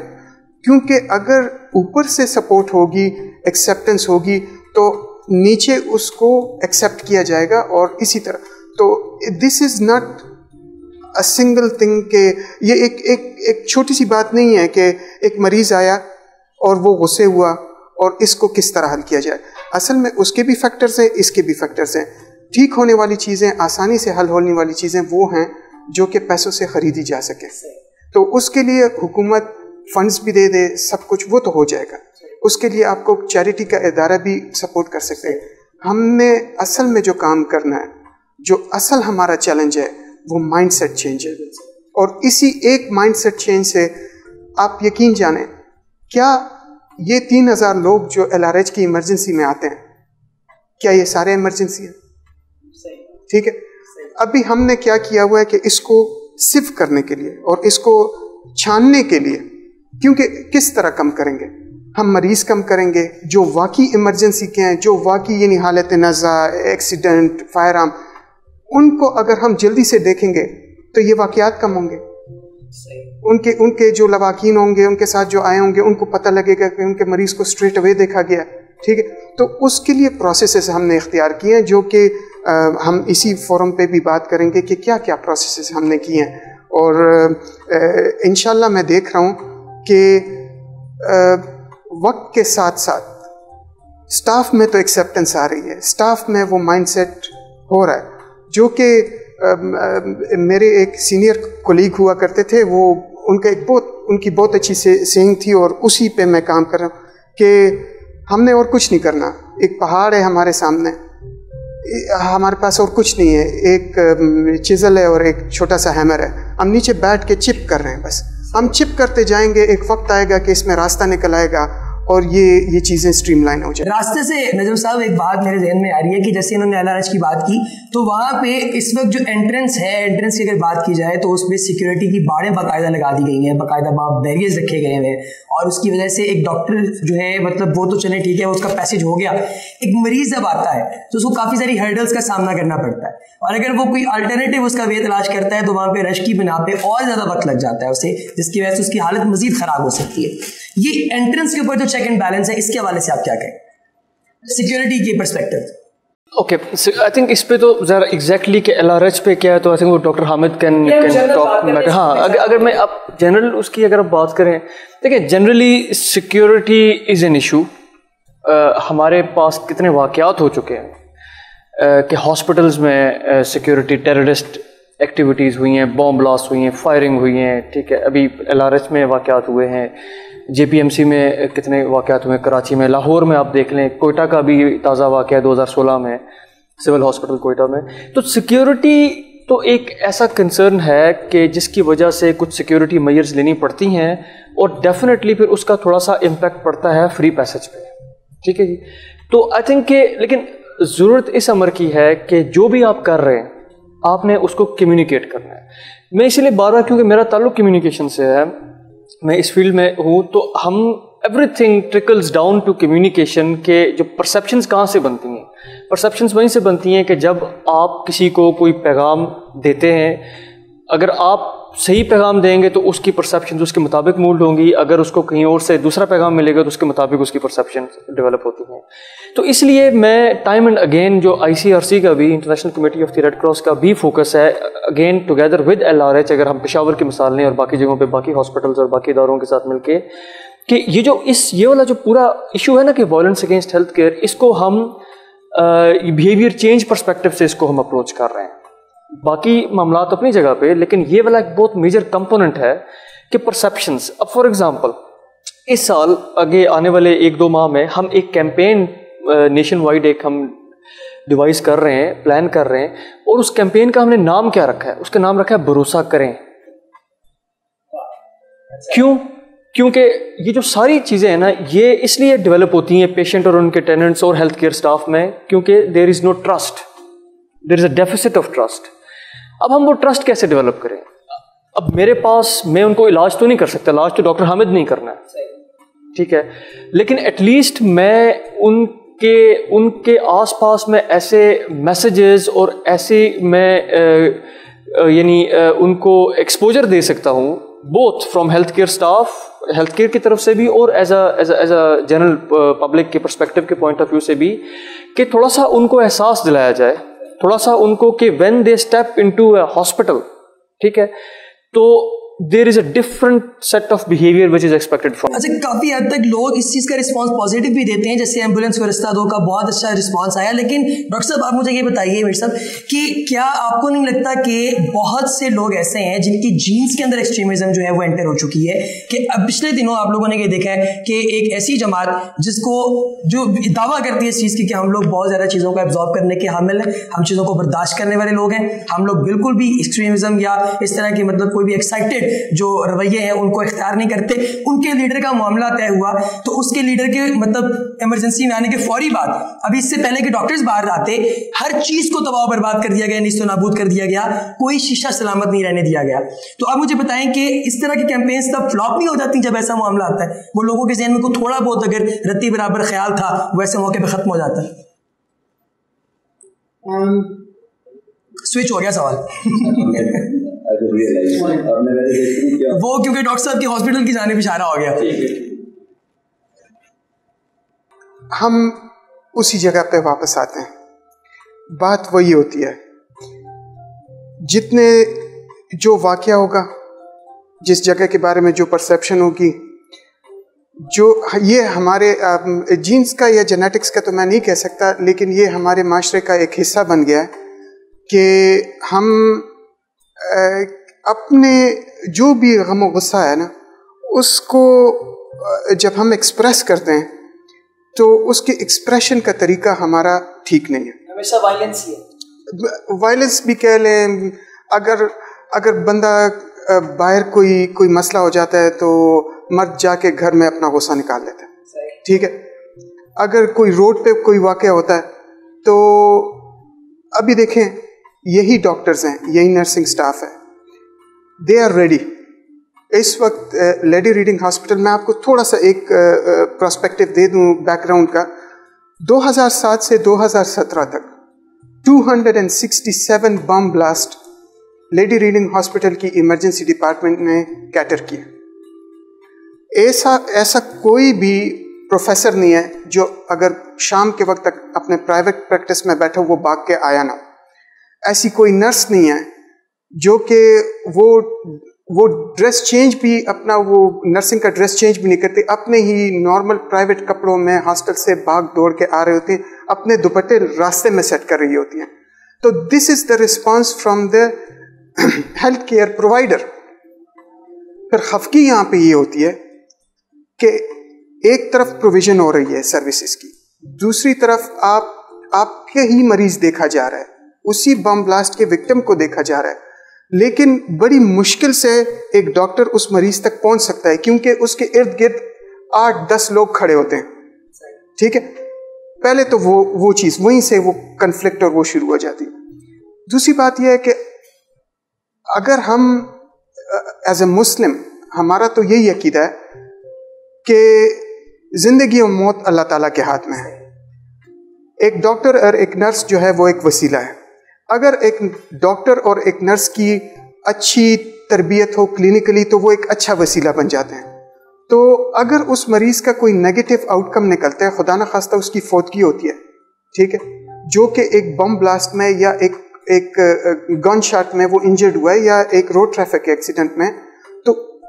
کیونکہ اگر اوپر سے سپورٹ ہوگی، ایکسیپٹنس ہوگی، تو نیچے اس کو ایکسیپٹ کیا جائے گا، اور اسی طرح تو this is not a single thing کہ یہ ایک چھوٹی سی بات نہیں ہے کہ ایک مریض آیا اور وہ غصے ہوا اور اس کو کس طرح حل کیا جائے۔ اصل میں اس کے بھی فیکٹرز ہیں، اس کے بھی فیکٹرز ہیں۔ ٹھیک ہونے والی چیزیں، آسانی سے حل ہونے والی چیزیں وہ ہیں جو کہ پیسوں سے خریدی جا سکے، تو اس کے لیے حکومت فنڈز بھی دے دے، سب کچھ وہ تو ہو جائے گا۔ اس کے لیے آپ کو چیریٹی کا ادارہ بھی سپورٹ کر سکتے ہیں۔ ہم نے اصل میں جو کام کرنا ہے، جو اصل ہمارا چیلنج ہے، وہ مائنڈ سیٹ چینج ہے، اور اسی ایک مائنڈ سیٹ چینج سے آپ یقین جانیں، کیا یہ 3000 لوگ جو LRH کی ایمرجنسی میں آتے ہیں، کیا یہ سارے ایمرجنسی ہیں؟ ٹھیک ہے، ابھی ہم نے کیا کیا ہوا ہے کہ اس کو صرف کرنے کے لیے اور اس کو چھاننے کے لیے، کیونکہ کس طرح کم کریں گے؟ ہم مریض کم کریں گے جو واقعی ایمرجنسی کے ہیں، جو واقعی یعنی حالت نزا، ایکسیڈنٹ، فائر آرم، ان کو اگر ہم جلدی سے دیکھیں گے تو یہ واقعات کم ہوں گے۔ ان کے جو لواحقین ہوں گے، ان کے ساتھ جو آئے ہوں گے، ان کو پتہ لگے گا کہ ان کے مریض کو اسٹریٹ اوے دیکھا گیا، ٹھیک ہے۔ تو اس کے لیے پروسیسز ہم نے اختیار کیے ہیں، جو کہ ہم اسی فورم پہ بھی بات کریں گے کہ کیا کیا پروسیسز ہم نے کیے ہیں، اور انشاءاللہ میں دیکھ رہا ہوں کہ وقت کے ساتھ ساتھ سٹاف میں تو ایکسیپٹنس آ رہی ہے، سٹاف میں وہ مائنڈ سیٹ ہو رہا ہے، جو کہ میرے ایک سینئر کولیگ ہوا کرتے تھے، وہ ان کی بہت اچھی سینگ تھی، اور اسی پہ میں کام کر رہا ہوں کہ ہم نے اور کچھ نہیں کرنا۔ ایک پہاڑ ہے ہمارے سامنے، ہمارے پاس اور کچھ نہیں ہے، ایک چیزل ہے اور ایک چھوٹا سا ہیمر ہے، ہم نیچے بیٹھ کے چپ کر رہے ہیں، بس ہم چپ کرتے جائیں گے، ایک وقت آئے گا کہ اس میں راستہ نکل آئے گا اور یہ چیزیں اسٹریم لائن ہو جائیں۔ راستے سے نجم صاحب ایک بات میرے ذہن میں آ رہی ہے کہ جیسے انہوں نے LRH کی بات کی، تو وہاں پہ اس وقت جو انٹرنس ہے، انٹرنس کی اگر بات کی جائے تو اس میں سیکیورٹی کی باڑیں باقاعدہ لگا دی گئی ہیں، باقاعدہ بیریئرز رکھے گئے ہیں، اور اس کی وجہ سے ایک ڈاکٹر جو ہے مطلب وہ تو چلے ٹھیک ہے، اس کا پیسج ہو گیا، ایک مریض جب آتا ہے تو اس کو کافی ساری ہرڈلز کا سامنا کرنا پڑتا ہے، اور اگر وہ کوئی الٹرنیٹیو اس کا وے تلاش کرتا ہے تو وہاں پہ رش کی بنا پہ اور زیادہ وقت لگ جاتا ہے اسے، جس کی وجہ سے اس کی حالت مزید خراب ہو سکتی ہے۔ یہ انٹرنس کے اوپر جو چیک اینڈ بیلنس ہے، اس کے حوالے سے آپ کیا کہیں سیکیورٹی کے پرسپیکٹو؟ اوکے، آئی تھنک اس پہ تو ذرا ایگزیکٹلی کہ LRH پہ کیا ہے، تو آئی تھنک وہ ڈاکٹر حامد کین ٹاک۔ ہاں، اگر میں اب جنرل اس کی اگر آپ بات کریں، دیکھیں generally security is an issue. ہمارے پاس کتنے واقعات ہو چکے ہیں کہ ہاسپٹلز میں سیکیورٹی ٹیررسٹ ایکٹیویٹیز ہوئی ہیں، بام بلاسٹ ہوئی ہیں، فائرنگ ہوئی ہیں، ٹھیک ہے۔ ابھی LRH میں واقعات ہوئے ہیں، JPMC میں کتنے واقعات ہوئے ہیں، کراچی میں، لاہور میں آپ دیکھ لیں، کوئٹہ کا بھی تازہ واقعہ 2016 میں سول ہاسپٹل کوئٹہ میں۔ تو سیکیورٹی تو ایک ایسا کنسرن ہے کہ جس کی وجہ سے کچھ سیکیورٹی میئرز لینی پڑتی ہیں، اور ڈیفینیٹلی پھر اس کا تھوڑا سا امپیکٹ پڑتا ہے فری پیسج پہ، ٹھیک ہے جی۔ تو آئی تھنک کہ لیکن ضرورت اس امر کی ہے کہ جو بھی آپ کر رہے ہیں آپ نے اس کو کمیونیکیٹ کرنا ہے۔ میں اسی لیے بار بار، کیونکہ میرا تعلق کمیونیکیشن سے ہے، میں اس فیلڈ میں ہوں، تو ہم everything trickles down to communication کے جو پرسیپشنز کہاں سے بنتی ہیں؟ پرسیپشنز وہیں سے بنتی ہیں کہ جب آپ کسی کو کوئی پیغام دیتے ہیں، اگر آپ صحیح پیغام دیں گے تو اس کی پرسیپشنز اس کے مطابق مولڈ ہوں گی، اگر اس کو کہیں اور سے دوسرا پیغام ملے گا تو اس کے مطابق اس کی پرسیپشنز ڈیولپ ہوتی ہیں۔ تو اس لیے میں ٹائم اینڈ اگین جو ICRC کا بھی، international committee of the red cross کا بھی فوکس ہے، اگین ٹوگیدر ود LRH، اگر ہم پشاور کی مثال لیں اور باقی جگہوں پہ باقی ہاسپٹلز اور باقی اداروں کے ساتھ مل کے، کہ یہ والا جو پورا ایشو ہے نا کہ وائلنس اگینسٹ ہیلتھ کیئر، اس کو ہم بیہیویئر چینج پرسپیکٹو سے اس کو ہم اپروچ کر رہے ہیں، باقی معاملات اپنی جگہ پہ، لیکن یہ والا ایک بہت میجر کمپوننٹ ہے کہ پرسیپشنز. اب فار ایگزامپل اس سال آگے آنے والے 1-2 ماہ میں ہم ایک کیمپین نیشن وائڈ ایک ہم ڈیوائز کر رہے ہیں، پلان کر رہے ہیں، اور اس کیمپین کا ہم نے نام کیا رکھا ہے؟ اس کا نام رکھا ہے بھروسہ کریں. کیونکہ یہ جو ساری چیزیں ہیں نا، یہ اس لیے ڈیولپ ہوتی ہیں پیشنٹ اور ان کے ٹیننٹس اور ہیلتھ کیئر اسٹاف میں، کیونکہ there is no trust, there is a deficit of trust. اب ہم وہ ٹرسٹ کیسے ڈیولپ کریں؟ اب میرے پاس، میں ان کو علاج تو نہیں کر سکتا، علاج تو ڈاکٹر حامد نہیں کرنا ہے، ٹھیک ہے، لیکن ایٹ لیسٹ میں ان کے آس پاس میں ایسے میسیجز اور ایسے میں یعنی ان کو ایکسپوجر دے سکتا ہوں، both from health care staff, health care کی طرف سے بھی، اور ایز اے جنرل پبلک کے پرسپیکٹو کے پوائنٹ آف ویو سے بھی، کہ تھوڑا سا ان کو احساس دلایا جائے، تھوڑا سا ان کو کہ when they step into a hospital, ٹھیک ہے، تو there is a different set of behavior which is expected from. اچھا، کافی حد تک لوگ اس چیز کا رسپانس پازیٹیو بھی دیتے ہیں، جیسے ایمبولینس فرستہ دو کا بہت اچھا رسپانس آیا، لیکن ڈاکٹر صاحب آپ مجھے یہ بتائیے میر صاحب کہ کیا آپ کو نہیں لگتا کہ بہت سے لوگ ایسے ہیں جن کی جینس کے اندر ایکسٹریمزم جو ہے وہ انٹر ہو چکی ہے، کہ اب پچھلے دنوں آپ لوگوں نے یہ دیکھا ہے کہ ایک ایسی جماعت جس کو جو دعویٰ کرتی ہے اس چیز کی کہ ہم لوگ بہت زیادہ چیزوں کو ایبزارب کرنے کے حامل ہیں، ہم چیزوں کو برداشت کرنے والے لوگ ہیں، ہم لوگ بالکل بھی ایکسٹریمزم یا اس طرح کی مطلب کوئی بھی ایکسائٹیڈ جو رویے ہیں ان کو اختیار نہیں کرتے. ان کے لیڈر کا معاملہ طے ہوا تو اس کے لیڈر کے مطلب ایمرجنسی میں آنے کے فوری بعد، ابھی اس سے پہلے کہ ڈاکٹرز باہر آتے، ہر چیز کو تباہ و برباد کر دیا گیا، نیست و نابود کر دیا گیا، کوئی شیشہ سلامت نہیں رہنے دیا گیا. تو آپ مجھے بتائیں کہ اس طرح کی کیمپینز تب فلاپ نہیں ہو جاتی جب ایسا معاملہ آتا ہے؟ وہ لوگوں کے ذہن میں کوئی تھوڑا بہت اگر رتی برابر خیال تھا وہ ایسے موقع پہ ختم ہو جاتا ہے. سوئچ ہو گیا سوال وہ کیونکہ ڈاکٹر صاحب کی ہاسپٹل کی جانب اشارہ ہو گیا. ہم اسی جگہ پہ واپس آتے ہیں. بات وہی ہوتی ہے، جتنے جو واقعہ ہوگا، جس جگہ کے بارے میں جو پرسیپشن ہوگی، جو یہ ہمارے جینس کا یا جینیٹکس کا تو میں نہیں کہہ سکتا، لیکن یہ ہمارے معاشرے کا ایک حصہ بن گیا ہے کہ ہم اپنے جو بھی غم و غصہ ہے نا، اس کو جب ہم ایکسپریس کرتے ہیں تو اس کے ایکسپریشن کا طریقہ ہمارا ٹھیک نہیں ہے. ہمیشہ وائلنس ہی ہے، وائلنس بھی کہہ لیں. اگر بندہ باہر کوئی مسئلہ ہو جاتا ہے تو مرد جا کے گھر میں اپنا غصہ نکال لیتا ہے، ٹھیک ہے. اگر کوئی روڈ پہ کوئی واقعہ ہوتا ہے تو ابھی دیکھیں یہی ڈاکٹرز ہیں، یہی نرسنگ سٹاف ہے، دے آر ریڈی. اس وقت لیڈی ریڈنگ ہاسپٹل میں آپ کو تھوڑا سا ایک پرسپیکٹو دے دوں بیک گراؤنڈ کا. 2007 سے 2017 تک 267 bomb blast lady reading hospital کی ایمرجنسی ڈپارٹمنٹ نے کیٹر کیا. ایسا کوئی بھی پروفیسر نہیں ہے جو اگر شام کے وقت تک اپنے پرائیویٹ پریکٹس میں بیٹھا وہ بھاگ کے آیا نہ. ایسی کوئی نرس نہیں ہے جو کہ وہ ڈریس چینج بھی اپنا وہ نرسنگ کا ڈریس چینج بھی نہیں کرتے، اپنے ہی نارمل پرائیویٹ کپڑوں میں ہاسٹل سے بھاگ دوڑ کے آ رہے ہوتے ہیں، اپنے دوپٹے راستے میں سیٹ کر رہی ہوتی ہیں. تو this is the response from the health care provider. پھر خفگی یہاں پہ یہ ہوتی ہے کہ ایک طرف پروویژن ہو رہی ہے سروسز کی، دوسری طرف آپ کے ہی مریض دیکھا جا رہا ہے، اسی بم بلاسٹ کے وکٹم کو دیکھا جا رہا ہے، لیکن بڑی مشکل سے ایک ڈاکٹر اس مریض تک پہنچ سکتا ہے کیونکہ اس کے ارد گرد 8-10 لوگ کھڑے ہوتے ہیں. ٹھیک ہے، پہلے تو وہ چیز وہیں سے وہ کنفلکٹ اور وہ شروع ہو جاتی. دوسری بات یہ ہے کہ اگر ہم ایز اے مسلم، ہمارا تو یہی عقیدہ ہے کہ زندگی اور موت اللہ تعالیٰ کے ہاتھ میں ہے. ایک ڈاکٹر اور ایک نرس جو ہے وہ ایک وسیلہ ہے. اگر ایک ڈاکٹر اور ایک نرس کی اچھی تربیت ہو کلینکلی تو وہ ایک اچھا وسیلہ بن جاتے ہیں. تو اگر اس مریض کا کوئی نیگیٹو آؤٹ کم نکلتا ہے، خدا نخواستہ اس کی فوتگی ہوتی ہے، ٹھیک ہے، جو کہ ایک بم بلاسٹ میں یا ایک گن شاٹ میں وہ انجرڈ ہوا ہے یا ایک روڈ ٹریفک ایکسیڈنٹ میں، تو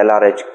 LRH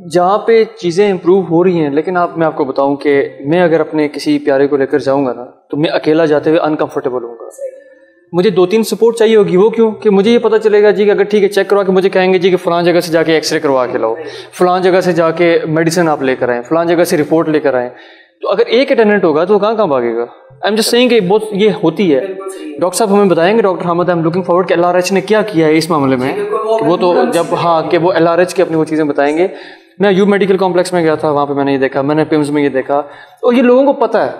جہاں پہ چیزیں امپروو ہو رہی ہیں، لیکن میں آپ کو بتاؤں کہ میں اگر اپنے کسی پیارے کو لے کر جاؤں گا نا تو میں اکیلا جاتے ہوئے انکمفرٹیبل ہوں گا. مجھے 2-3 سپورٹ چاہیے ہوگی. وہ کیوں؟ کہ مجھے یہ پتہ چلے گا جی کہ اگر ٹھیک ہے چیک کروا کے مجھے کہیں گے جی کہ فلاں جگہ سے جا کے ایکس رے کروا کے لاؤ، فلاں جگہ سے جا کے میڈیسن آپ لے کر آئیں، فلاں جگہ سے رپورٹ لے کر آئیں. تو اگر ایک اٹینڈنٹ ہوگا تو وہ کہاں بھاگے گا؟ آئی ایم جسٹ سیئنگ کہ بہت یہ ہوتی ہے. ڈاکٹر صاحب ہمیں بتائیں گے، doctor Hamid, I am looking forward کہ LRH نے کیا کیا ہے اس معاملے میں. وہ تو جب کہ وہ LRH کے اپنی وہ چیزیں بتائیں گے. میں یو میڈیکل کمپلیکس میں گیا تھا، وہاں پہ میں نے یہ دیکھا، میں نے پمز میں یہ دیکھا، اور یہ لوگوں کو پتہ ہے.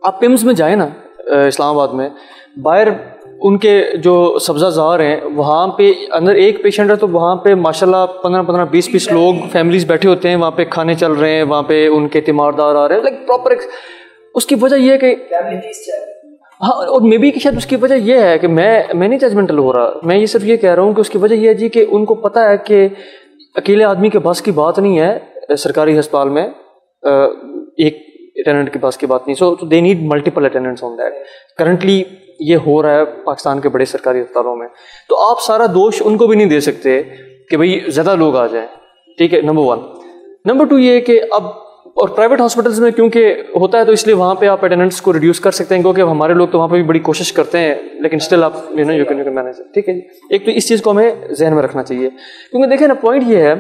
آپ پمز میں جائیں نا اسلام آباد میں، باہر ان کے جو سبزہ زار ہیں وہاں پہ اندر ایک پیشنٹ ہے تو وہاں پہ ماشاءاللہ 15 20 لوگ فیملیز بیٹھے ہوتے ہیں، وہاں پہ کھانے چل رہے ہیں، وہاں پہ ان کے تیماردار آ رہے ہیں، لائک پراپر. اس کی وجہ یہ ہے کہ ہاں، اور مے بی کہ شاید اس کی وجہ یہ ہے کہ میں نہیں ججمنٹل ہو رہا، میں یہ صرف یہ کہہ رہا ہوں کہ اس کی وجہ یہ ہے جی کہ ان کو پتہ ہے کہ اکیلے آدمی کے بس کی بات نہیں ہے سرکاری ہسپتال میں، ایک اٹینڈنٹ کے پاس کی بات نہیں. So they need multiple attendants on that. Currently یہ ہو رہا ہے پاکستان کے بڑے سرکاری ہسپتالوں میں. تو آپ سارا دوش ان کو بھی نہیں دے سکتے کہ بھئی زیادہ لوگ آ جائیں. ٹھیک ہے، نمبر 1. نمبر 2 یہ کہ اب اور پرائیویٹ ہاسپٹلس میں کیونکہ ہوتا ہے تو اس لیے وہاں پہ آپ اٹینڈنٹس کو ریڈیوس کر سکتے ہیں، کیونکہ ہمارے لوگ تو وہاں پہ بھی بڑی کوشش کرتے ہیں، لیکن اسٹل آپ یو کین مینیج. ٹھیک ہے جی. ایک تو اس چیز کو ہمیں ذہن میں رکھنا چاہیے، کیونکہ دیکھیں نا پوائنٹ یہ ہے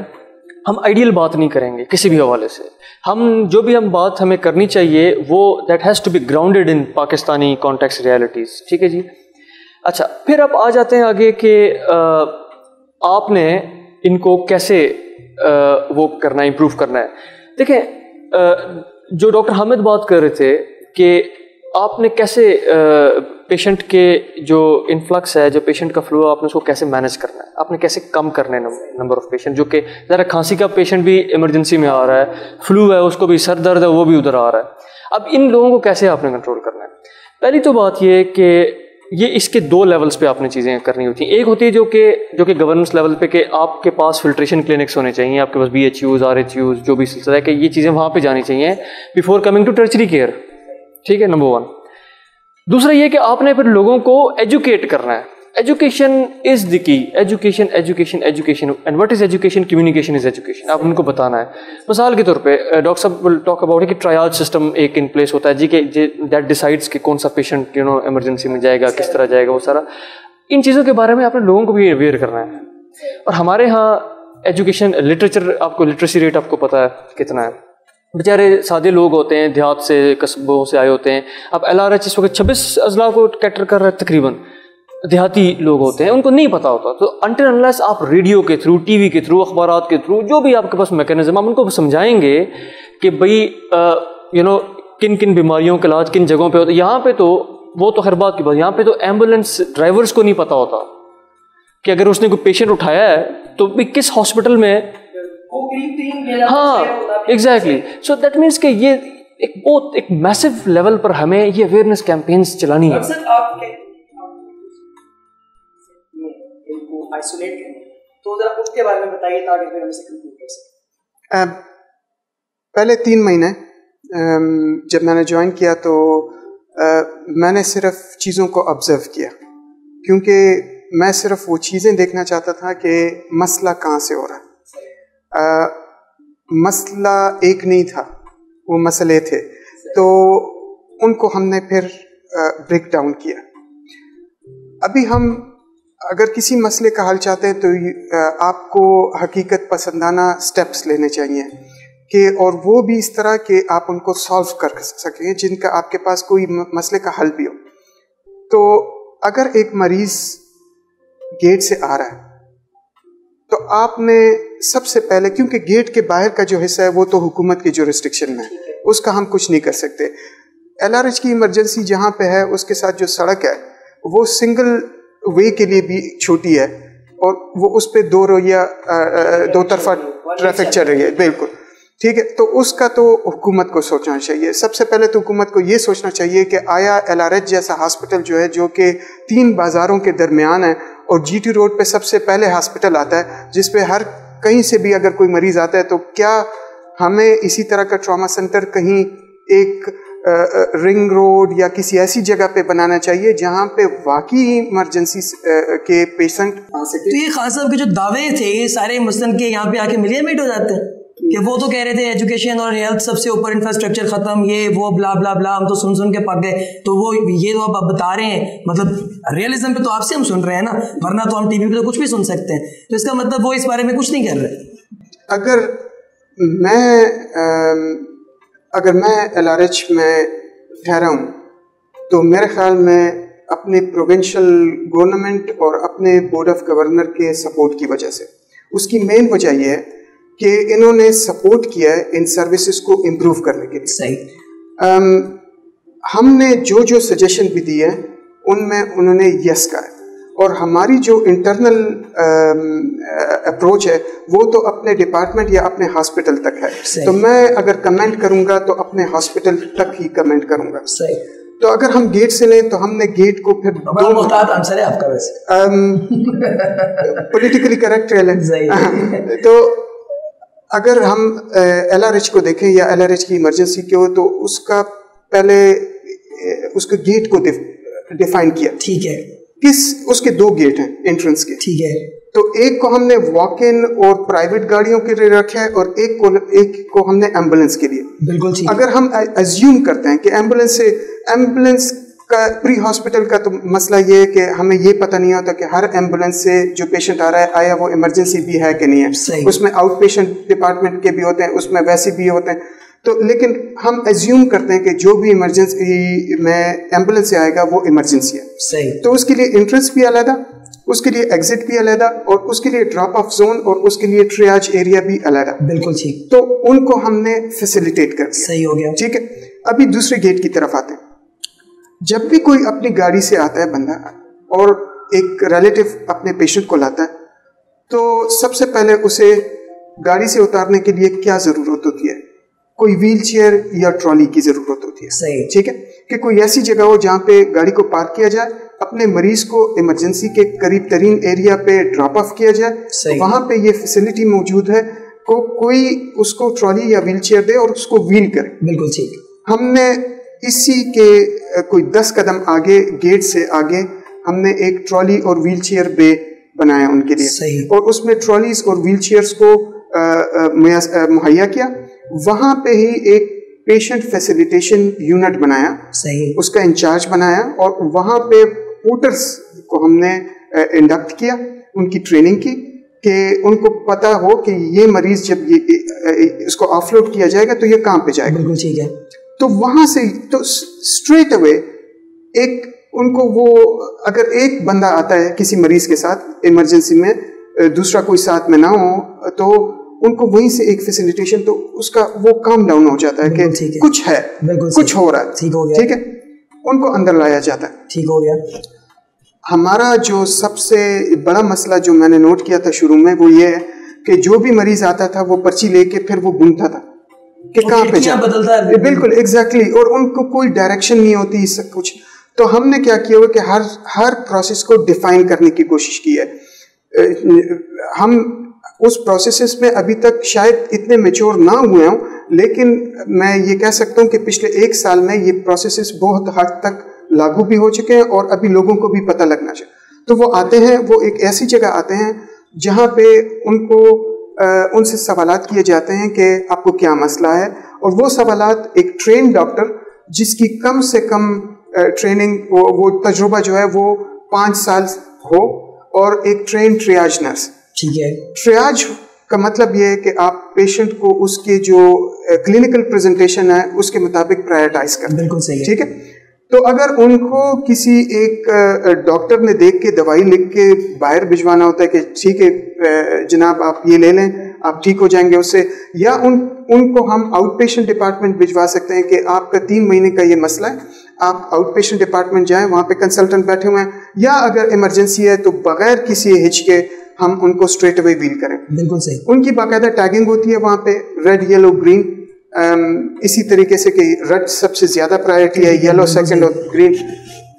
ہم آئیڈیل بات نہیں کریں گے کسی بھی حوالے سے. جو بھی بات ہمیں کرنی چاہیے وہ that has to be grounded in Pakistani context realities. ٹھیک ہے جی. اچھا، پھر آپ آ جاتے ہیں آگے کہ آپ نے ان کو کیسے وہ کرنا ہے، امپروو کرنا ہے. دیکھیں جو ڈاکٹر حامد بات کر رہے تھے کہ آپ نے کیسے پیشنٹ کے جو انفلکس ہے، جو پیشنٹ کا فلو ہے، آپ نے اس کو کیسے مینیج کرنا ہے، آپ نے کیسے کم کرنا ہے نمبر آف پیشنٹ. جو کہ ذرا کھانسی کا پیشنٹ بھی ایمرجنسی میں آ رہا ہے، فلو ہے اس کو بھی، سر درد ہے وہ بھی ادھر آ رہا ہے. اب ان لوگوں کو کیسے آپ نے کنٹرول کرنا ہے؟ پہلی تو بات یہ کہ یہ اس کے 2 لیولز پہ آپ نے چیزیں کرنی ہوتی ہیں. ایک ہوتی ہے جو کہ گورننس لیول پہ کہ آپ کے پاس فلٹریشن کلینکس ہونے چاہیے، آپ کے پاس BHUs RHUs جو بھی سلسلہ ہے کہ یہ چیزیں وہاں پہ جانی چاہیے before coming to tertiary care. ٹھیک ہے، نمبر 1. دوسرا یہ کہ آپ نے پھر لوگوں کو ایجوکیٹ کرنا ہے. ایجوکیشن از دی کی. Education and what is education? Communication is education. آپ ان کو بتانا ہے. مثال کے طور پہ ڈاکٹر صاحب ول ٹاک اباؤٹ کہ ٹرائل سسٹم ایک ان پلیس ہوتا ہے جی کہ دیٹ ڈیسائڈس کہ کون سا پیشنٹ ایمرجنسی میں جائے گا، کس طرح جائے گا، وہ سارا ان چیزوں کے بارے میں آپ نے لوگوں کو بھی اویئر کرنا ہے. اور ہمارے ہاں ایجوکیشن لٹریچر، آپ کو لٹریسی ریٹ آپ کو پتہ ہے کتنا ہے. بیچارے سادے لوگ ہوتے ہیں، دیہات سے قصبوں سے آئے ہوتے ہیں. اب LRH اس وقت 26 اضلاع کو کیٹر کر رہا ہے، تقریباً دیہاتی لوگ ہوتے ہیں، ان کو نہیں پتہ ہوتا. تو انٹل انلیس آپ ریڈیو کے تھرو، ٹی وی کے تھرو، اخبارات کے تھرو، جو بھی آپ کے پاس میکینزم، آپ ان کو سمجھائیں گے کہ بھئی کن کن بیماریوں کا علاج کن جگہوں پہ ہوتا ہے. یہاں پہ تو وہ تو ہر بات کی بات، یہاں پہ تو ایمبولینس ڈرائیورس کو نہیں پتہ ہوتا کہ اگر اس نے کوئی پیشنٹ اٹھایا ہے تو بھی کس ہاسپٹل میں. ہاں ایگزیکٹلی. سو دیٹ مینس کہ یہ ایک بہت ایک میسو لیول پر ہمیں یہ اویئرنیس کیمپینز چلانی ہے. پہلے 3 مہینے جب میں نے جوائن کیا تو میں نے صرف چیزوں کو آبزرو کیا، کیونکہ میں صرف وہ چیزیں دیکھنا چاہتا تھا کہ مسئلہ کہاں سے ہو رہا ہے. مسئلہ ایک نہیں تھا، وہ مسئلے تھے، تو ان کو ہم نے پھر بریک ڈاؤن کیا. ابھی ہم اگر کسی مسئلے کا حل چاہتے ہیں تو آپ کو حقیقت پسندانہ سٹیپس لینے چاہیے کہ اور وہ بھی اس طرح کہ آپ ان کو سالو کر سکیں، جن کا آپ کے پاس کوئی مسئلے کا حل بھی ہو. تو اگر ایک مریض گیٹ سے آ رہا ہے تو آپ نے سب سے پہلے، کیونکہ گیٹ کے باہر کا جو حصہ ہے وہ تو حکومت کی جورسڈکشن میں ہے، اس کا ہم کچھ نہیں کر سکتے. LRH کی ایمرجنسی جہاں پہ ہے اس کے ساتھ جو سڑک ہے وہ سنگل وے کے لیے بھی چھوٹی ہے، اور وہ اس پہ 2 طرفہ ٹریفک چل رہی ہے. بالکل ٹھیک ہے. تو اس کا تو حکومت کو سوچنا چاہیے. سب سے پہلے تو حکومت کو یہ سوچنا چاہیے کہ آیا LRH جیسا ہاسپٹل جو ہے، جو کہ 3 بازاروں کے درمیان ہے اور GT روڈ پہ سب سے پہلے ہاسپٹل آتا ہے، جس پہ ہر کہیں سے بھی اگر کوئی مریض آتا ہے، تو کیا ہمیں اسی طرح کا ٹراما سینٹر کہیں ایک رنگ روڈ یا کسی ایسی جگہ پہ بنانا چاہیے جہاں پہ واقعی ایمرجنسی کے پیشنٹ آ سکے. تو یہ خان صاحب کے جو دعوے تھے یہ سارے مثلاً کے یہاں پہ آ کے ملے میٹ ہو جاتے ہیں. کہ وہ تو کہہ رہے تھے ایجوکیشن اور ہیلتھ سب سے اوپر، انفراسٹرکچر ختم، یہ وہ بلا بلا بلا، ہم تو سن کے پک گئے. تو وہ یہ تو آپ بتا رہے ہیں، مطلب ریئلزم پہ تو آپ سے ہم سن رہے ہیں نا، ورنہ تو ہم ٹی وی پہ تو کچھ بھی سن سکتے ہیں. تو اس کا مطلب وہ اس بارے میں کچھ نہیں کر رہے. اگر میں LRH میں ٹھہرا ہوں تو میرے خیال میں اپنے پروونشل گورنمنٹ اور اپنے بورڈ آف گورنر کے سپورٹ کی وجہ سے. اس کی مین وجہ یہ ہے کہ انہوں نے سپورٹ کیا ہے ان سروسز کو امپروو کرنے کے لیے. صحیح. ہم نے جو سجیشن بھی دی ہے ان میں انہوں نے یس کہا ہے، اور ہماری جو انٹرنل اپروچ ہے وہ تو اپنے ڈپارٹمنٹ یا اپنے ہاسپٹل تک ہے. تو میں اگر کمنٹ کروں گا تو اپنے ہاسپٹل تک ہی کمنٹ کروں گا. صحیح. تو اگر ہم گیٹ سے لیں تو ہم نے گیٹ کو پھر محتاط آنسر ہے آپ کا ویسے، پولیٹیکلی کریکٹ ہے. تو اگر ہم LRH کو دیکھیں یا LRH کی ایمرجنسی کو، تو اس کا پہلے اس کے گیٹ کو ڈیفائن کیا. ٹھیک ہے. اس کے 2 گیٹ ہیں انٹرنس کے. ٹھیک ہے. تو ایک کو ہم نے واک ان اور پرائیویٹ گاڑیوں کے لیے رکھا ہے، اور ایک کو ہم نے ایمبولینس کے لیے. بالکل. اگر ہم ایزیوم کرتے ہیں کہ ایمبولینس کا پری ہاسپٹل کا تو مسئلہ یہ ہے کہ ہمیں یہ پتہ نہیں ہوتا کہ ہر ایمبولینس سے جو پیشنٹ آ رہا ہے آیا وہ ایمرجنسی بھی ہے کہ نہیں ہے. اس میں آؤٹ پیشنٹ ڈپارٹمنٹ کے بھی ہوتے ہیں، اس میں ویسے بھی ہوتے ہیں. تو لیکن ہم ایزیوم کرتے ہیں کہ جو بھی ایمرجنسی میں ایمبولینس سے آئے گا وہ ایمرجنسی ہے. صحیح. تو اس کے لیے انٹرنس بھی علیحدہ، اس کے لیے ایگزٹ بھی علیحدہ، اور اس کے لیے ڈراپ آف زون اور اس کے لیے ٹریاج ایریا بھی علیحدہ. بالکل ٹھیک. تو ان کو ہم نے فیسیلیٹیٹ کر دیا. صحیح ہو گیا. ٹھیک ہے. ابھی دوسرے گیٹ کی طرف آتے ہیں. جب بھی کوئی اپنی گاڑی سے آتا ہے بندہ اور ایک ریلیٹیو اپنے پیشنٹ کو لاتا ہے، تو سب سے پہلے اسے گاڑی سے اتارنے کے لیے کیا ضرورت ہوتی ہے؟ کوئی ویل چیئر یا ٹرالی کی ضرورت ہوتی ہے. صحیح. ٹھیک ہے. کہ کوئی ایسی جگہ ہو جہاں پہ گاڑی کو پارک کیا جائے، اپنے مریض کو ایمرجنسی کے قریب ترین ایریا پہ ڈراپ آف کیا جائے. وہاں پہ یہ فیسلٹی موجود ہے کو کوئی اس کو ٹرالی یا ویل چیئر دے اور اس کو ویل کرے. بالکل ٹھیک. ہم نے اسی کے کوئی 10 قدم آگے، گیٹ سے آگے، ہم نے ایک ٹرالی اور ویل چیئر بے بنایا ان کے لیے. صحیح. اور اس میں ٹرالیز اور ویل چیئرز کو مہیا کیا. وہاں پہ ہی ایک پیشنٹ فیسیلیٹیشن یونٹ بنایا. صحیح. اس کا انچارج بنایا، اور وہاں پہ پورٹرز کو ہم نے انڈکٹ کیا، ان کی ٹریننگ کی کہ ان کو پتا ہو کہ یہ مریض جب اس کو آف لوڈ کیا جائے گا تو یہ کہاں پہ جائے گا. بالکل ٹھیک ہے. تو وہاں سے تو اسٹریٹ اوے ایک ان کو وہ، اگر ایک بندہ آتا ہے کسی مریض کے ساتھ ایمرجنسی میں، دوسرا کوئی ساتھ میں نہ ہو، تو ان کو وہیں سے ایک فیسیلیٹیشن، تو اس کا وہ کام ڈاؤن ہو جاتا ہے کہ کچھ ہے، کچھ ہو رہا ہے. ٹھیک ہو گیا. ٹھیک ہے. ان کو اندر لایا جاتا ہے. ٹھیک ہو گیا. ہمارا جو سب سے بڑا مسئلہ جو میں نے نوٹ کیا تھا شروع میں، وہ یہ ہے کہ جو بھی مریض آتا تھا وہ پرچی لے کے پھر وہ گھومتا تھا کہ کہاں پہ بدلتا ہے. بالکل ایگزیکٹلی. اور ان کو کوئی ڈائریکشن نہیں ہوتی سب کچھ. تو ہم نے کیا کیا ہوا کہ ہر پروسیس کو ڈیفائن کرنے کی کوشش کی ہے. ہم اس پروسیسز میں ابھی تک شاید اتنے میچور نہ ہوئے ہوں، لیکن میں یہ کہہ سکتا ہوں کہ پچھلے 1 سال میں یہ پروسیسز بہت حد تک لاگو بھی ہو چکے ہیں، اور ابھی لوگوں کو بھی پتہ لگنا چاہیے. تو وہ آتے ہیں، وہ ایک ایسی جگہ آتے ہیں جہاں پہ ان سے سوالات کیے جاتے ہیں کہ آپ کو کیا مسئلہ ہے، اور وہ سوالات ایک ٹرین ڈاکٹر جس کی کم سے کم ٹریننگ، وہ تجربہ جو ہے وہ 5 سال ہو، اور ایک ٹرین ٹریاج نرس. ٹھیک ہے. ٹریاج کا مطلب یہ ہے کہ آپ پیشنٹ کو اس کے جو کلینکل پریزنٹیشن ہے اس کے مطابق پرائرٹائز کریں. بالکل صحیح. ٹھیک ہے. تو اگر ان کو کسی ایک ڈاکٹر نے دیکھ کے دوائی لکھ کے باہر بھجوانا ہوتا ہے کہ ٹھیک ہے جناب آپ یہ لے لیں آپ ٹھیک ہو جائیں گے اس سے، یا ان کو ہم آؤٹ پیشنٹ ڈپارٹمنٹ بھجوا سکتے ہیں کہ آپ کا 3 مہینے کا یہ مسئلہ ہے، آپ آؤٹ پیشنٹ ڈپارٹمنٹ جائیں، وہاں پہ کنسلٹنٹ بیٹھے ہوئے ہیں، یا اگر ایمرجنسی ہے تو بغیر کسی ہچ کے ہم ان کو اسٹریٹ اوے ویل کریں. بالکل صحیح. ان کی باقاعدہ ٹیگنگ ہوتی ہے وہاں پہ، ریڈ یلو گرین، اسی طریقے سے کہ ریڈ سب سے زیادہ پرائرٹی ہے، یلو سیکنڈ اور گرین.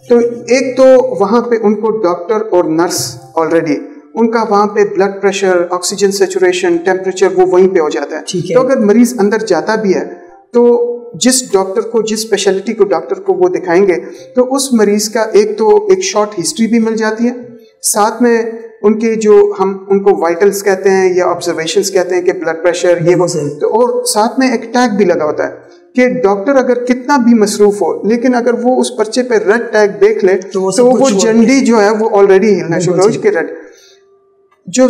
تو ایک تو وہاں پہ ان کو ڈاکٹر اور نرس آلریڈی ان کا وہاں پہ blood pressure, oxygen saturation, temperature وہ وہیں پہ ہو جاتا ہے. تو اگر مریض اندر جاتا بھی ہے تو جس ڈاکٹر کو، جس اسپیشلٹی کو ڈاکٹر کو وہ دکھائیں گے، تو اس مریض کا ایک تو ایک شارٹ ہسٹری بھی مل جاتی ہے، ساتھ میں ان کے جو ہم ان کو وائٹلس کہتے ہیں یا آبزرویشنس کہتے ہیں کہ بلڈ پریشر یہ وہ, تو اور ساتھ میں ایک ٹیگ بھی لگا ہوتا ہے کہ ڈاکٹر اگر کتنا بھی مصروف ہو لیکن اگر وہ اس پرچے پہ ریڈ ٹیگ دیکھ لے تو وہ جنڈی جو ہے وہ آلریڈی ہلنا شروع ہو کے ریڈ. جو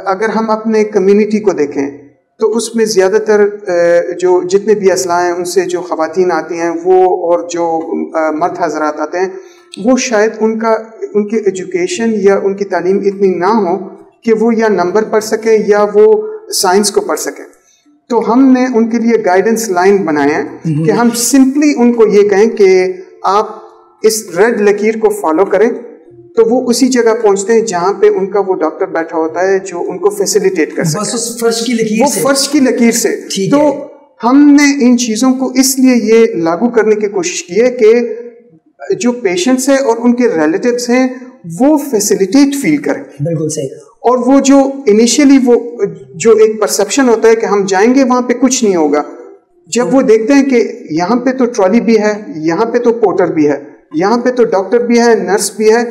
اگر ہم اپنے کمیونٹی کو دیکھیں تو اس میں زیادہ تر جو جتنے بھی اسلحہ ہیں ان سے جو خواتین آتی ہیں وہ اور جو مرد حضرات آتے ہیں وہ شاید ان کی ایجوکیشن یا ان کی تعلیم اتنی نہ ہو کہ وہ یا نمبر پڑھ سکیں یا وہ سائنس کو پڑھ سکیں. تو ہم نے ان کے لیے گائیڈنس لائن بنائے ہیں کہ ہم سمپلی ان کو یہ کہیں کہ آپ اس ریڈ لکیر کو فالو کریں تو وہ اسی جگہ پہنچتے ہیں جہاں پہ ان کا وہ ڈاکٹر بیٹھا ہوتا ہے جو ان کو فیسیلیٹیٹ کر سکے, وہ فرش کی لکیر سے. تو ہم نے ان چیزوں کو اس لیے یہ لاگو کرنے کی کوشش کی ہے کہ جو پیشنٹس ہیں اور ان کے ریلیٹیوز ہیں وہ فیسیلیٹیٹ فیل کریں. بالکل صحیح. اور وہ جو انیشیلی وہ جو ایک پرسیپشن ہوتا ہے کہ ہم جائیں گے وہاں پہ کچھ نہیں ہوگا, جب وہ دیکھتے ہیں کہ یہاں پہ تو ٹرالی بھی ہے, یہاں پہ تو پورٹر بھی ہے, یہاں پہ تو ڈاکٹر بھی ہے, نرس بھی ہے,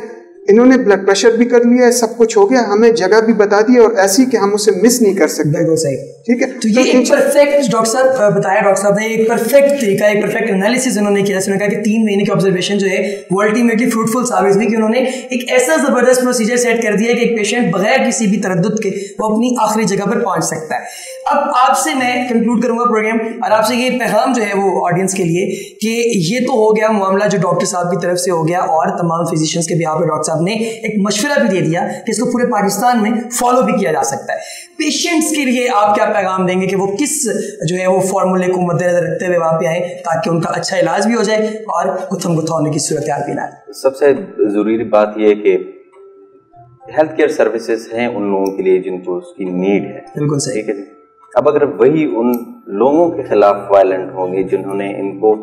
انہوں نے بلڈ پریشر بھی کر لیا ہے, سب کچھ ہو گیا, ہمیں جگہ بھی بتا دی اور ایسی کہ ہم اسے مس نہیں کر سکتے. بالکل صحیح. ٹھیک ہے. تو یہ ایک پرفیکٹ ڈاکٹر صاحب بتایا, ڈاکٹر صاحب نے ایک پرفیکٹ طریقہ, ایک پرفیکٹ انالیسس انہوں نے کیا. انہوں نے کہا کہ 3 مہینے کی آبزرویشن جو ہے وہ الٹیمیٹلی فروٹفل ثابت ہوئی کہ انہوں نے ایک ایسا زبردست پروسیجر سیٹ کر دیا کہ ایک پیشنٹ بغیر کسی بھی تردد کے وہ اپنی آخری جگہ پر پہنچ سکتا ہے. اب آپ سے میں کنکلوڈ کروں گا پروگرام اور آپ سے یہ پیغام جو ہے وہ آڈینس کے لیے کہ یہ تو ہو گیا معاملہ جو ڈاکٹر صاحب کی طرف سے ہو گیا اور تمام فزیشینس کے بھی آپ ڈاکٹر صاحب نے ایک مشورہ بھی دے دیا کہ اس کو پورے پاکستان میں فالو بھی کیا جا سکتا ہے. پیشنٹس کے لیے آپ کیا پیغام دیں گے کہ وہ کس جو ہے وہ فارمولے کو مد نظر رکھتے ہوئے وہاں پہ آئیں تاکہ ان کا اچھا علاج بھی ہو جائے اور گتھم گتھا ہونے کی صورتحال بھی نہ آئے؟ سب سے ضروری بات یہ ہے کہ ہیلتھ کیئر سروسز ہیں ان لوگوں کے لیے جن کو اس کی نیڈ ہے. بالکل صحیح. ٹھیک ہے جی. اب اگر وہی ان لوگوں کے خلاف وائلنٹ ہوں گے جنہوں نے ان کو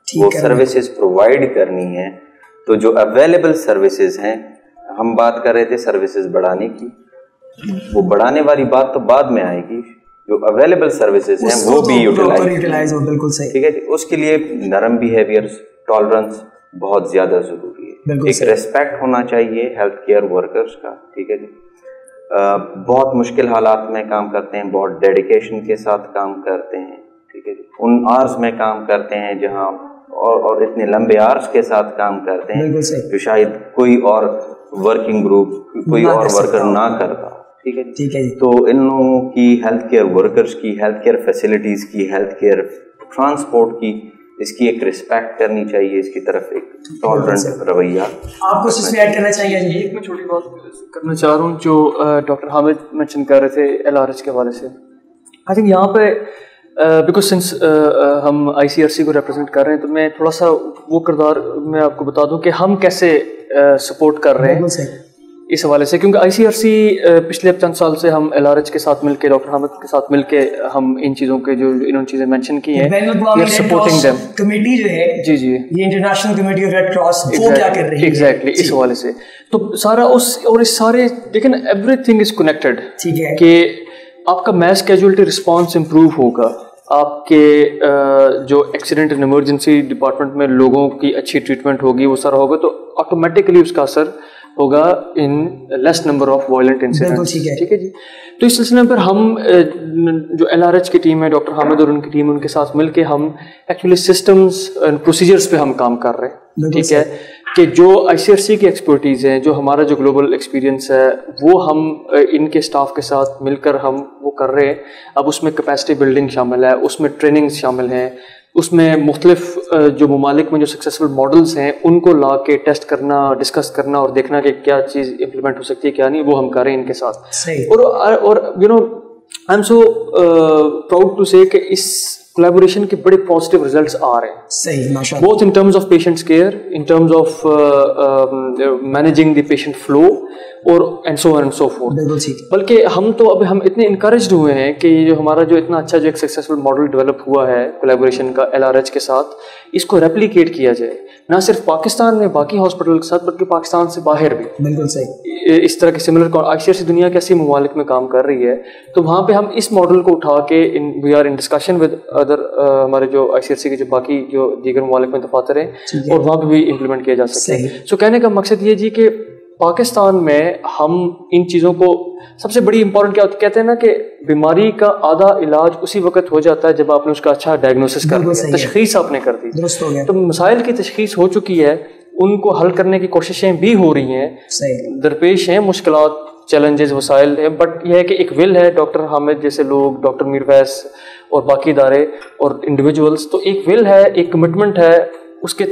وہ سروسز پرووائڈ کرنی ہے, تو جو اویلیبل سروسز ہیں, ہم بات کر رہے تھے سروسز بڑھانے کی, وہ بڑھانے والی بات تو بعد میں آئے گی, جو اویلیبل سروسز ہیں وہ بھی یوٹیلائز ہو. بالکل صحیح. ٹھیک ہے جی. اس کے لیے نرم بیہیویئر, ٹالرنس بہت زیادہ ضروری ہے. ایک ریسپیکٹ ہونا چاہیے ہیلتھ کیئر ورکرز کا. ٹھیک ہے جی. بہت مشکل حالات میں کام کرتے ہیں, بہت ڈیڈیکیشن کے ساتھ کام کرتے ہیں. ٹھیک ہے جی. ان آرز میں کام کرتے ہیں جہاں اور اتنے لمبے آرز کے ساتھ کام کرتے ہیں جو شاید کوئی اور ورکنگ گروپ, کوئی اور ورکر نہ کرتا. ٹھیک ہے. ٹھیک ہے جی. تو ان لوگوں کی ہیلتھ کیئر ورکرز کی, ہیلتھ کیئر فیسلٹیز کی, ہیلتھ کیئر ٹرانسپورٹ کی, اس کی ایک رسپیکٹ کرنی چاہیے, اس کی طرف ایک ٹالرنٹ رویہ. آپ کو اس میں ایڈ کرنا چاہیے؟ ایک میں چھوٹی بات کرنا چاہ رہا ہوں جو ڈاکٹر حامد مینشن کر رہے تھے LRH کے حوالے سے. آئی تھنک یہاں پہ بیکاز سنس ہم ICRC کو ریپرزینٹ کر رہے ہیں تو میں تھوڑا سا وہ کردار میں آپ کو بتا دوں کہ ہم کیسے سپورٹ کر رہے ہیں اس حوالے سے, کیونکہ ICRC پچھلے چند سال سے ہم LRH کے ساتھ مل کے, ڈاکٹر حامد کے ساتھ مل کے ہم ان چیزوں کے جو انہوں نے چیزیں مینشن کی ہیں سپورٹنگ دیم. کمیٹی جو ہے جی جی یہ international committee of red cross وہ کیا کر رہی ہے ایگزیکٹلی اس حوالے سے. تو سارا اس اور اس سارے دیکھیں نا ایوری تھنگ از کنیکٹڈ. ٹھیک ہے. کہ آپ کا میس کیجویلٹی رسپانس امپروو ہوگا, آپ کے جو ایکسیڈنٹ اینڈ ایمرجنسی ڈپارٹمنٹ میں لوگوں کی اچھی ٹریٹمنٹ ہوگی, وہ سارا ہوگا, تو آٹومیٹکلی اس کا اثر ہوگا in less number of violent incidents. ٹھیک ہے جی. تو اس سلسلے میں پھر ہم جو LRH کی ٹیم ہے, ڈاکٹر حامد اور ان کی ٹیم, ان کے ساتھ مل کے ہم ایکچولی سسٹمز اینڈ پروسیجرز پہ ہم کام کر رہے ہیں. ٹھیک ہے. کہ جو ICRC کی ایکسپرٹیز ہیں, جو ہمارا جو گلوبل ایکسپیرینس ہے, وہ ہم ان کے اسٹاف کے ساتھ مل کر ہم وہ کر رہے ہیں. اب اس میں کیپیسٹی بلڈنگ شامل ہے, اس میں ٹریننگز شامل ہیں, اس میں مختلف جو ممالک میں جو سکسیزفل ماڈلز ہیں ان کو لا کے ٹیسٹ کرنا, ڈسکس کرنا اور دیکھنا کہ کیا چیز امپلیمنٹ ہو سکتی ہے کیا نہیں, وہ ہم کر رہے ہیں ان کے ساتھ. اور you know I am so proud to say کہ اس کولیبوریشن کے بڑے پازیٹیو ریزلٹس آ رہے ہیں. صحیح ماشاءاللہ. Both in terms of patients care, in terms of managing the patient flow اور and so on and so forth. بلکہ ہم تو اب ہم اتنے انکریجڈ ہوئے ہیں کہ یہ جو ہمارا جو اتنا اچھا جو ایک سکسیزفل ماڈل ڈیولپ ہوا ہے کولیبوریشن کا LRH کے ساتھ, اس کو ریپلیکیٹ کیا جائے نہ صرف پاکستان میں باقی ہاسپٹل کے ساتھ بلکہ پاکستان سے باہر بھی. بالکل صحیح. اس طرح کے سملر ICRC دنیا کے ایسی ممالک میں کام کر رہی ہے, تو وہاں پہ ہم اس ماڈل کو اٹھا کے we are in discussion with other ہمارے جو ICRC کے جو باقی جو دیگر ممالک میں دفاتر ہیں, اور وہاں پہ بھی امپلیمنٹ کیا جا سکتا ہے. سو کہنے کا مقصد یہ جی کہ پاکستان میں ہم ان چیزوں کو سب سے بڑی امپورٹنٹ کیا کہتے ہیں نا کہ بیماری کا آدھا علاج اسی وقت ہو جاتا ہے جب آپ نے اس کا اچھا ڈائگنوسس کر دیا، تشخیص آپ نے کر دی. تو مسائل کی تشخیص ہو چکی ہے، ان کو حل کرنے کی کوششیں بھی ہو رہی ہیں، درپیش ہیں مشکلات، چیلنجز، وسائل ہیں، بٹ یہ ہے کہ ایک ول ہے، ڈاکٹر حامد جیسے لوگ، ڈاکٹر میر ویس اور باقی ادارے اور انڈیویجولس، تو ایک ول ہے، ایک کمٹمنٹ ہے، اس کے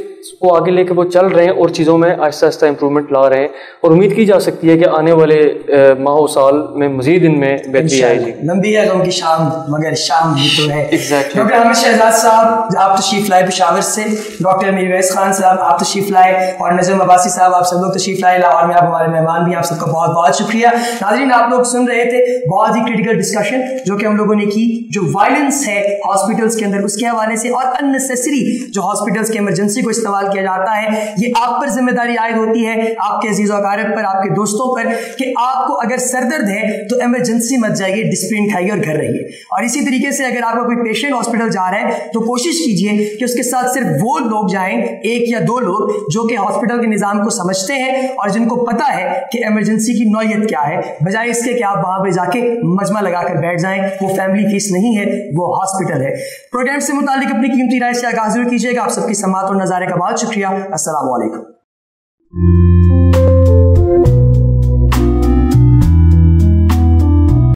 وہ آگے لے کے وہ چل رہے ہیں اور چیزوں میں آہستہ آہستہ امپرومنٹ لا رہے ہیں، اور امید کی جا سکتی ہے کہ آنے والے ماہ و سال میں مزید ان میں بہتری آئے گی. لمبی ہے غم کی شام مگر شام بھی تو ہے. ایگزیکٹلی. ڈاکٹر حامد شہزاد صاحب آپ تشریف لائے پشاور سے، ڈاکٹر میر ویس خان صاحب آپ تشریف لائے، اور نظم عباسی صاحب آپ سب لوگ تشریف لائے لاہور میں، آپ ہمارے مہمان بھی، آپ سب کا بہت بہت شکریہ. ناظرین آپ لوگ سن رہے تھے بہت ہی کریٹیکل ڈسکشن جو کہ ہم لوگوں نے کی، جو وائلنس ہے ہاسپٹلس کے اندر اس کے حوالے سے، اور اننیسیسری جو ہاسپٹلس کے ایمرجنسی کو استعمال کیا جاتا ہے، یہ آپ پر ذمہ داری عائد ہوتی ہے، آپ کے عزیز و اقارب پر، آپ کے دوستوں پر، کہ آپ کو اگر سر درد ہے تو ایمرجنسی مت جائیے، ڈسپلن کھائیے اور گھر رہیے. اور اسی طریقے سے اگر آپ کا کوئی پیشنٹ ہاسپٹل جا رہا ہے تو کوشش کیجیے کہ اس کے ساتھ صرف وہ لوگ جائیں، ایک یا دو لوگ جو کہ ہاسپٹل کے نظام کو سمجھتے ہیں اور جن کو پتا ہے کہ ایمرجنسی کی نوعیت کیا ہے، بجائے اس کے کہ آپ وہاں پہ جا کے مجمع لگا کر بیٹھ جائیں. وہ فیملی فیس نہیں ہے، وہ ہاسپٹل ہے. پروگرام سے متعلق اپنی قیمتی رائے سے آگاہ ضرور کیجیے گا. آپ سب کی سماعت اور نظارے کا بہت شکریہ. السلام علیکم.